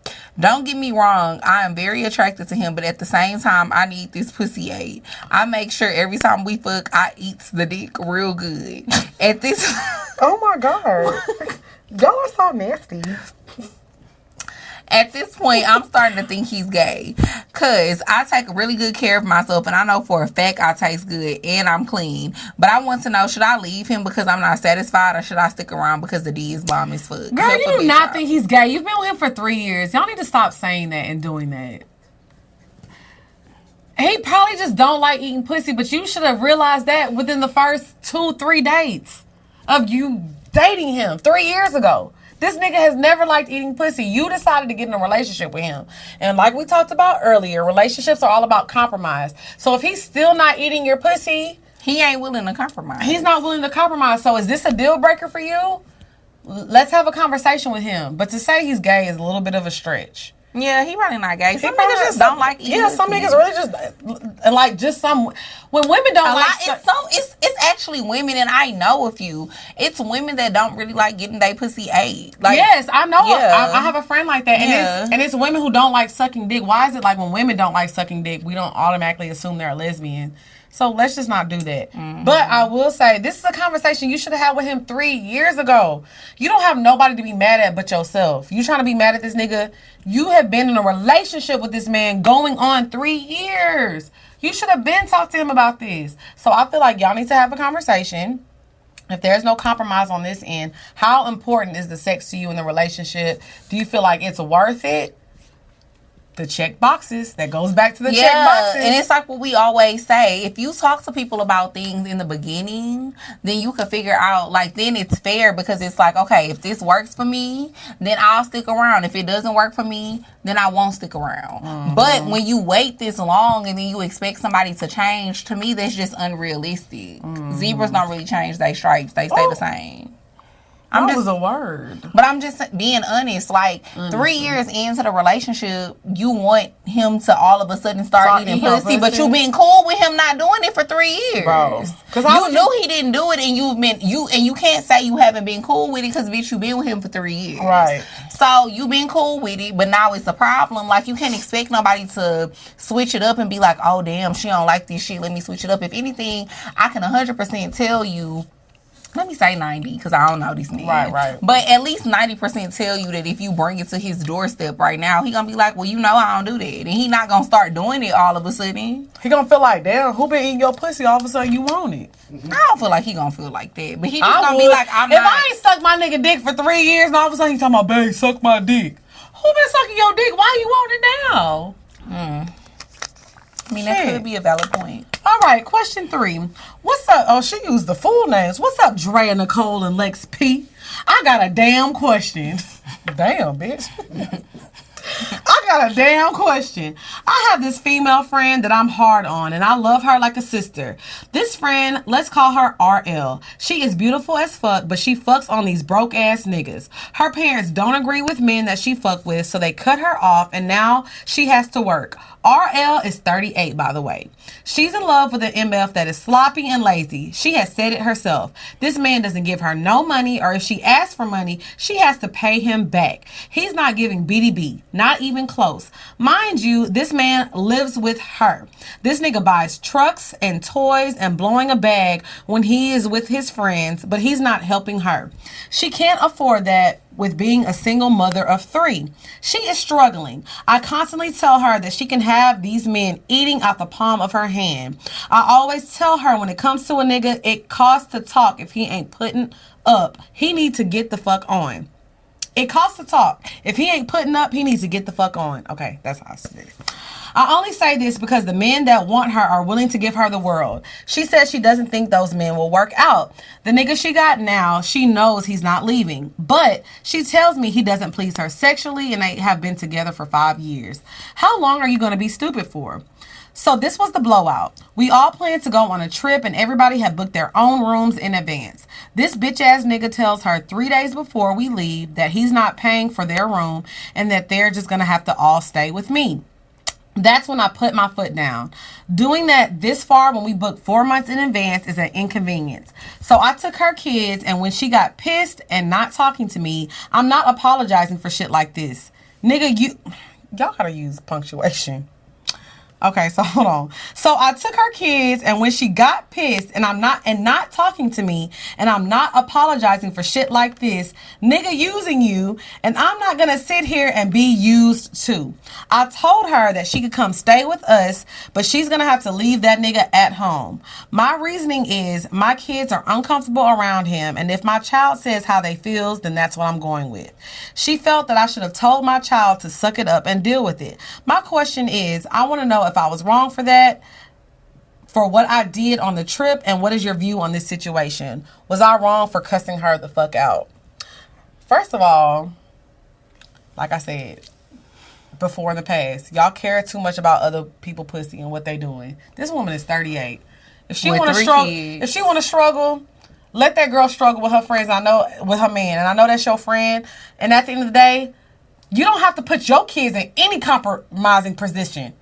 [SPEAKER 2] Don't get me wrong, I am very attracted to him, but at the same time, I need this pussy ate. I make sure every time we fuck, I eats the dick real good. At this...
[SPEAKER 1] Oh my God. Y'all are so nasty.
[SPEAKER 2] At this point, I'm starting to think he's gay. Because I take really good care of myself, and I know for a fact I taste good and I'm clean. But I want to know, should I leave him because I'm not satisfied, or should I stick around because the D is bomb as fuck?
[SPEAKER 1] Girl, you do not think he's gay. You've been with him for 3 years. Y'all need to stop saying that and doing that. He probably just don't like eating pussy, but you should have realized that within the first 2-3 dates of you dating him 3 years ago. This nigga has never liked eating pussy. You decided to get in a relationship with him. And like we talked about earlier, relationships are all about compromise. So if he's still not eating your pussy...
[SPEAKER 2] He ain't willing to compromise.
[SPEAKER 1] He's not willing to compromise. So is this a deal breaker for you? Let's have a conversation with him. But to say he's gay is a little bit of a stretch.
[SPEAKER 2] Yeah, he probably not gay. Some niggas just don't like eating.
[SPEAKER 1] Yeah, some niggas really just like just some. When women don't like,
[SPEAKER 2] it's actually women, and I know a few. It's women that don't really like getting their pussy ate. Like,
[SPEAKER 1] yes, I know. Yeah. I have a friend like that, and
[SPEAKER 2] Yeah.
[SPEAKER 1] it's women who don't like sucking dick. Why is it like when women don't like sucking dick, we don't automatically assume they're a lesbian? So let's just not do that. Mm-hmm. But I will say, this is a conversation you should have had with him 3 years ago. You don't have nobody to be mad at but yourself. You trying to be mad at this nigga? You have been in a relationship with this man going on 3 years. You should have been talked to him about this. So I feel like y'all need to have a conversation. If there's no compromise on this end, how important is the sex to you in the relationship? Do you feel like it's worth it? The check boxes. That goes back to the check boxes.
[SPEAKER 2] And it's like what we always say. If you talk to people about things in the beginning, then you can figure out, like, then it's fair, because it's like, okay, if this works for me, then I'll stick around. If it doesn't work for me, then I won't stick around. Mm-hmm. But when you wait this long and then you expect somebody to change, to me, that's just unrealistic. Mm-hmm. Zebras don't really change their stripes. They stay the same.
[SPEAKER 1] That was a word.
[SPEAKER 2] But I'm just being honest. Like, 3 years into the relationship, you want him to all of a sudden start eating pussy, but you been cool with him not doing it for 3 years.
[SPEAKER 1] Bro.
[SPEAKER 2] Because you knew he didn't do it, and you can't say you haven't been cool with it because, bitch, you been with him for 3 years.
[SPEAKER 1] Right.
[SPEAKER 2] So you been cool with it, but now it's a problem. Like, you can't expect nobody to switch it up and be like, oh, damn, she don't like this shit. Let me switch it up. If anything, I can 100% tell you, let me say 90 because I don't know these niggas.
[SPEAKER 1] Right.
[SPEAKER 2] But at least 90% tell you that if you bring it to his doorstep right now, he gonna be like, well, you know I don't do that. And he not gonna start doing it all of a sudden.
[SPEAKER 1] He gonna feel like, damn, who been eating your pussy? All of a sudden you want it.
[SPEAKER 2] I don't feel like he gonna feel like that. But he just gonna be like,
[SPEAKER 1] if I ain't sucked my nigga dick for 3 years and all of a sudden he talking about, babe, suck my dick. Who been sucking your dick? Why you want it now?
[SPEAKER 2] I mean, that could be a valid point.
[SPEAKER 1] All right, question 3. What's up? Oh, she used the full names. What's up, Drea, Nicole, and Lex P? I got a damn question. Damn, bitch. I got a damn question. I have this female friend that I'm hard on, and I love her like a sister. This friend, let's call her RL. She is beautiful as fuck, but she fucks on these broke ass niggas. Her parents don't agree with men that she fuck with, so they cut her off, and now she has to work. RL is 38, by the way. She's in love with an MF that is sloppy and lazy. She has said it herself. This man doesn't give her no money, or if she asks for money, she has to pay him back. He's not giving BDB, not even close. Mind you, this man lives with her. This nigga buys trucks and toys and blowing a bag when he is with his friends, but he's not helping her. She can't afford that with being a single mother of 3. She is struggling. I constantly tell her that she can have these men eating out the palm of her hand. I always tell her when it comes to a nigga, it costs to talk if he ain't putting up. He needs to get the fuck on. It costs to talk. If he ain't putting up, he needs to get the fuck on. Okay, that's how I said it. I only say this because the men that want her are willing to give her the world. She says she doesn't think those men will work out. The nigga she got now, she knows he's not leaving. But she tells me he doesn't please her sexually and they have been together for 5 years. How long are you going to be stupid for? So this was the blowout. We all planned to go on a trip and everybody had booked their own rooms in advance. This bitch ass nigga tells her 3 days before we leave that he's not paying for their room and that they're just going to have to all stay with me. That's when I put my foot down. Doing that this far when we booked 4 months in advance is an inconvenience. So I took her kids, and when she got pissed and not talking to me, I'm not apologizing for shit like this. Nigga, y'all gotta use punctuation. Okay, so hold on. So I took her kids, and when she got pissed and not talking to me, and I'm not apologizing for shit like this, nigga using you, and I'm not gonna sit here and be used too. I told her that she could come stay with us, but she's gonna have to leave that nigga at home. My reasoning is my kids are uncomfortable around him, and if my child says how they feels, then that's what I'm going with. She felt that I should have told my child to suck it up and deal with it. My question is, I want to know if I was wrong for that, for what I did on the trip, and what is your view on this situation? Was I wrong for cussing her the fuck out? First of all, like I said before in the past, y'all care too much about other people pussy and what they doing. This woman is 38. If she want to struggle, let that girl struggle with her friends. I know, with her man, and I know that's your friend. And at the end of the day, you don't have to put your kids in any compromising position.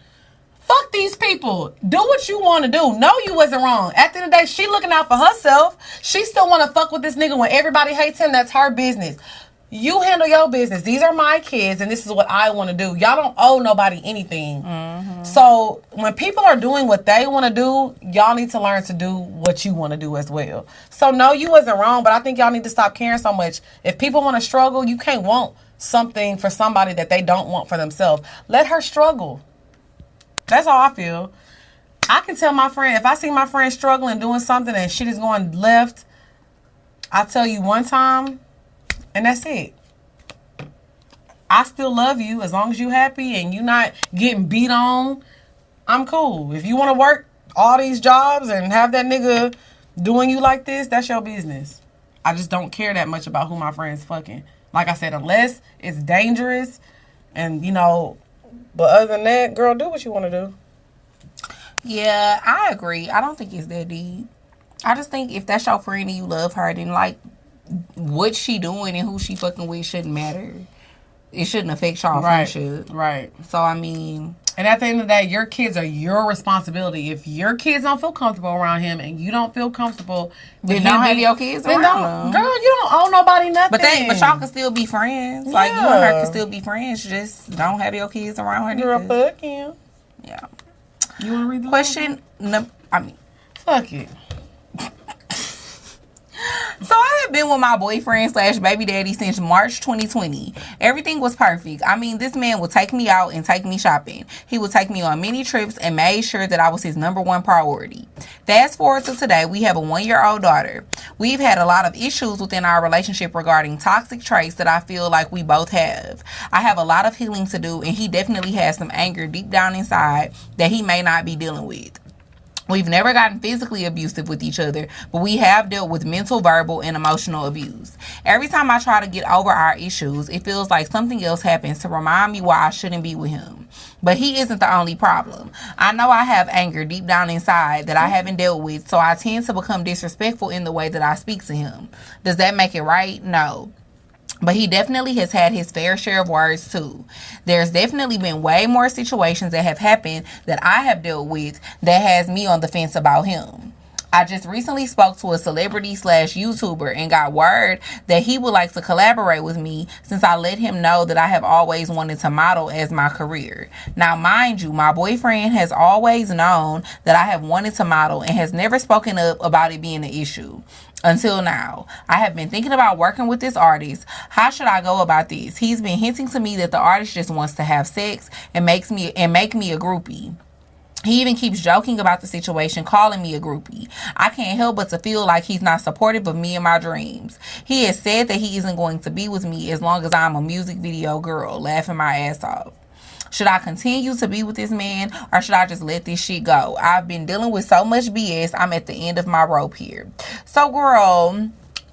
[SPEAKER 1] Fuck these people. Do what you want to do. No, you wasn't wrong. At the end of the day, she looking out for herself. She still want to fuck with this nigga when everybody hates him. That's her business. You handle your business. These are my kids, and this is what I want to do. Y'all don't owe nobody anything. Mm-hmm. So when people are doing what they want to do, y'all need to learn to do what you want to do as well. So no, you wasn't wrong, but I think y'all need to stop caring so much. If people want to struggle, you can't want something for somebody that they don't want for themselves. Let her struggle. That's how I feel. I can tell my friend, if I see my friend struggling doing something and shit is going left, I tell you one time, and that's it. I still love you as long as you happy and you not getting beat on. I'm cool. If you want to work all these jobs and have that nigga doing you like this, that's your business. I just don't care that much about who my friend's fucking. Like I said, unless it's dangerous and, you know, but other than that, girl, do what you want to do.
[SPEAKER 2] Yeah, I agree. I don't think it's that deep. I just think if that's your friend and you love her, then, like, what she doing and who she fucking with shouldn't matter. It shouldn't affect y'all
[SPEAKER 1] Right.
[SPEAKER 2] friendship.
[SPEAKER 1] Right.
[SPEAKER 2] So, I mean...
[SPEAKER 1] And at the end of the day, your kids are your responsibility. If your kids don't feel comfortable around him and you don't feel comfortable...
[SPEAKER 2] Then don't have your kids around them.
[SPEAKER 1] Girl, you don't owe nobody nothing.
[SPEAKER 2] But y'all can still be friends.
[SPEAKER 1] Yeah.
[SPEAKER 2] Like, you and her can still be friends. Just don't have your kids around her.
[SPEAKER 1] Girl, fuck him.
[SPEAKER 2] Yeah.
[SPEAKER 1] You want to read the
[SPEAKER 2] question?
[SPEAKER 1] Fuck it.
[SPEAKER 2] So I have been with my boyfriend / baby daddy since March 2020. Everything was perfect. I mean, this man would take me out and take me shopping. He would take me on many trips and made sure that I was his number one priority. Fast forward to today, we have a 1-year-old daughter. We've had a lot of issues within our relationship regarding toxic traits that I feel like we both have. I have a lot of healing to do, and he definitely has some anger deep down inside that he may not be dealing with. We've never gotten physically abusive with each other, but we have dealt with mental, verbal, and emotional abuse. Every time I try to get over our issues, it feels like something else happens to remind me why I shouldn't be with him. But he isn't the only problem. I know I have anger deep down inside that I haven't dealt with, so I tend to become disrespectful in the way that I speak to him. Does that make it right? No. But he definitely has had his fair share of words too. There's definitely been way more situations that have happened that I have dealt with that has me on the fence about him. I just recently spoke to a celebrity / YouTuber and got word that he would like to collaborate with me since I let him know that I have always wanted to model as my career. Now, mind you, my boyfriend has always known that I have wanted to model and has never spoken up about it being an issue. Until now, I have been thinking about working with this artist. How should I go about this? He's been hinting to me that the artist just wants to have sex and make me a groupie. He even keeps joking about the situation, calling me a groupie. I can't help but to feel like he's not supportive of me and my dreams. He has said that he isn't going to be with me as long as I'm a music video girl, laughing my ass off. Should I continue to be with this man or should I just let this shit go? I've been dealing with so much BS. I'm at the end of my rope here. So, girl,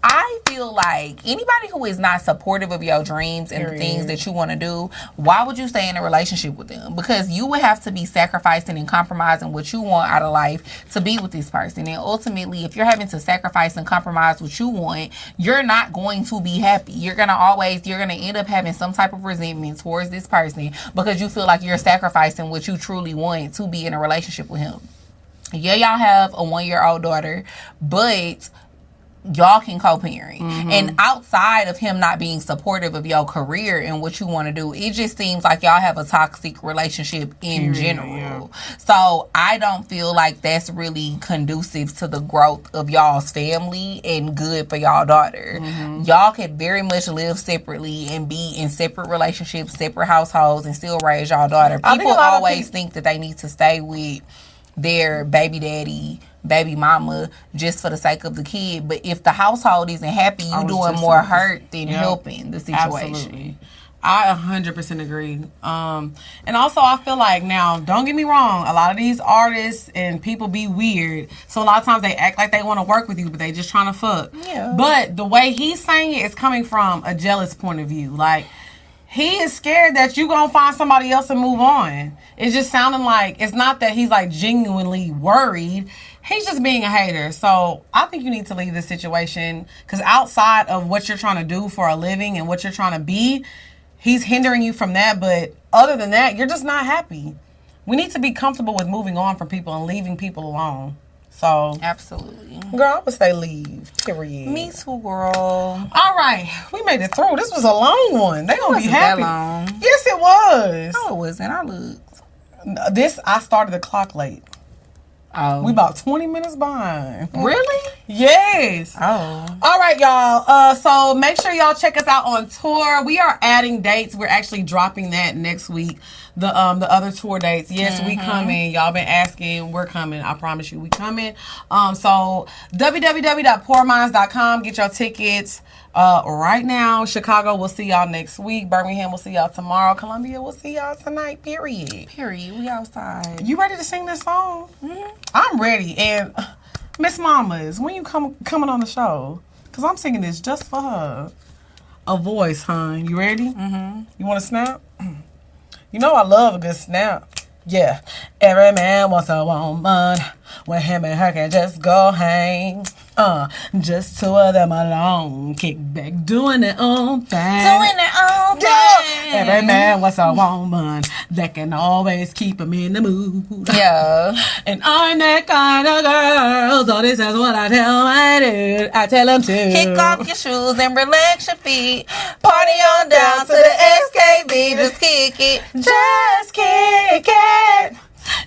[SPEAKER 2] I feel like anybody who is not supportive of your dreams and the things that you want to do, why would you stay in a relationship with them? Because you would have to be sacrificing and compromising what you want out of life to be with this person. And ultimately, if you're having to sacrifice and compromise what you want, you're not going to be happy. You're going to end up having some type of resentment towards this person because you feel like you're sacrificing what you truly want to be in a relationship with him. Yeah, y'all have a 1-year-old daughter, but y'all can co-parent. And outside of him not being supportive of your career and what you want to do, it just seems like y'all have a toxic relationship in general. So I don't feel like that's really conducive to the growth of y'all's family and good for y'all daughter. Y'all could very much live separately and be in separate relationships, separate households, and still raise y'all daughter. People always think that they need to stay with their baby daddy, baby mama, just for the sake of the kid. But if the household isn't happy, you doing more hurt than helping the situation.
[SPEAKER 1] Absolutely. I 100% agree. And also, I feel like, now, don't get me wrong, a lot of these artists and people be weird. So a lot of times they act like they want to work with you, but they just trying to fuck. Yeah. But the way he's saying it is coming from a jealous point of view. Like, he is scared that you gonna find somebody else and move on. It's just sounding like, it's not that he's like genuinely worried. He's just being a hater. So I think you need to leave this situation, because outside of what you're trying to do for a living and what you're trying to be, he's hindering you from that. But other than that, you're just not happy. We need to be comfortable with moving on from people and leaving people alone. So
[SPEAKER 2] absolutely,
[SPEAKER 1] girl, I would say leave. Period.
[SPEAKER 2] Me too, girl.
[SPEAKER 1] All right, we made it through. This was a long one. They gonna be happy.
[SPEAKER 2] That long.
[SPEAKER 1] Yes, it was.
[SPEAKER 2] No, it wasn't. I looked.
[SPEAKER 1] I started the clock late.
[SPEAKER 2] Oh.
[SPEAKER 1] We about 20 minutes behind.
[SPEAKER 2] Really?
[SPEAKER 1] Yes.
[SPEAKER 2] Oh.
[SPEAKER 1] All right, y'all. So make sure y'all check us out on tour. We are adding dates. We're actually dropping that next week. The other tour dates. Yes, we coming. Y'all been asking. We're coming. I promise you, we coming. So www.poorminds.com. Get your tickets. Right now, Chicago, we'll see y'all next week. Birmingham, we'll see y'all tomorrow. Columbia, we'll see y'all tonight. Period.
[SPEAKER 2] We outside.
[SPEAKER 1] You ready to sing this song? I'm ready. And Miss Mamas, when you coming on the show? Because I'm singing this just for her. A voice, hon. You ready? You want to snap? You know I love a good snap. Yeah. Every man wants a woman when him and her can just go hang. Just two of them alone, kick back, doing their own thing.
[SPEAKER 2] Doing their own thing.
[SPEAKER 1] Every man wants a woman that can always keep him in the mood.
[SPEAKER 2] Yeah.
[SPEAKER 1] And I'm that kind of girl, so this is what I tell my dude. I tell him to
[SPEAKER 2] kick off your shoes and relax your feet. Party on down to the SKB. Just kick it.
[SPEAKER 1] Just kick it.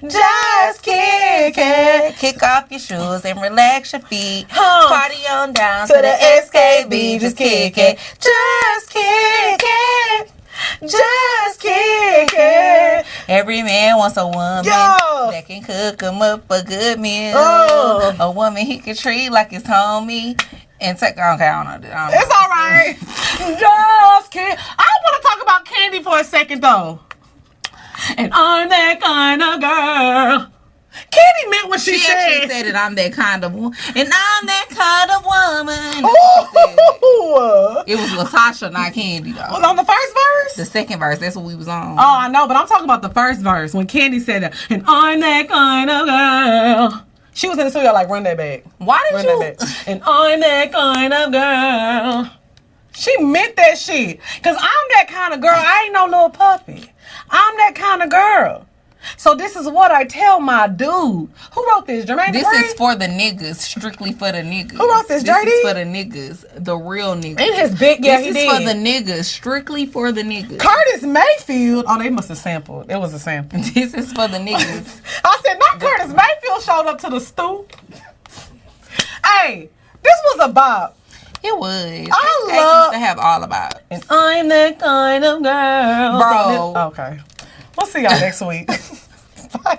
[SPEAKER 1] Just kick it.
[SPEAKER 2] Kick off your shoes and relax your feet.
[SPEAKER 1] Huh.
[SPEAKER 2] Party on down
[SPEAKER 1] To the SKB, just kick it. Just kick it. Just kick it.
[SPEAKER 2] Every man wants a woman that can cook him up a good meal.
[SPEAKER 1] Oh.
[SPEAKER 2] A woman he can treat like his homie. And take, okay, I don't know.
[SPEAKER 1] It's all right. Just kick. I want to talk about Candy for a second, though. And I'm that kind of girl. Candy meant what she said.
[SPEAKER 2] Actually said that I'm that kind of woman. And I'm that kind of woman.
[SPEAKER 1] Ooh.
[SPEAKER 2] It was Latasha, not Candy, though.
[SPEAKER 1] Was on the first verse?
[SPEAKER 2] The second verse, that's what we was on.
[SPEAKER 1] Oh, I know, but I'm talking about the first verse when Candy said that. And I'm that kind of girl. She was in the studio like, run that back.
[SPEAKER 2] Why did you?
[SPEAKER 1] That back. And I'm that kind of girl. She meant that shit. Because I'm that kind of girl. I ain't no little puppy. I'm that kind of girl. So this is what I tell my dude. Who wrote this? Jermaine
[SPEAKER 2] This
[SPEAKER 1] Dupri?
[SPEAKER 2] is for the niggas. Strictly for the niggas.
[SPEAKER 1] Who wrote this?
[SPEAKER 2] This
[SPEAKER 1] JD?
[SPEAKER 2] is for the niggas. The real niggas.
[SPEAKER 1] In his big, yeah, he
[SPEAKER 2] This is
[SPEAKER 1] did.
[SPEAKER 2] for the niggas. Strictly for the niggas.
[SPEAKER 1] Curtis Mayfield. Oh, they must have sampled. It was a sample.
[SPEAKER 2] This is for the niggas.
[SPEAKER 1] I said, not Curtis Mayfield showed up to the stoop. Hey, this was a bop.
[SPEAKER 2] It was.
[SPEAKER 1] I
[SPEAKER 2] They used to have all about.
[SPEAKER 1] And I'm that kind of girl.
[SPEAKER 2] Bro.
[SPEAKER 1] Okay. We'll see y'all next week. Bye.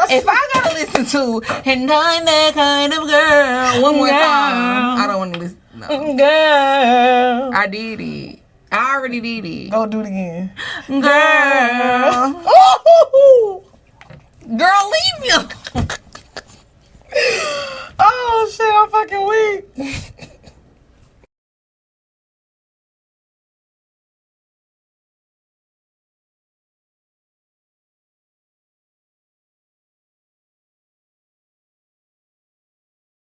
[SPEAKER 2] If I gotta listen to and I'm that kind of girl one more time, I don't want to listen. No.
[SPEAKER 1] Girl.
[SPEAKER 2] I did it. I already did it.
[SPEAKER 1] Go do it again.
[SPEAKER 2] Girl.
[SPEAKER 1] Ooh.
[SPEAKER 2] Girl, leave me alone.
[SPEAKER 1] Oh, shit, I'm fucking weak.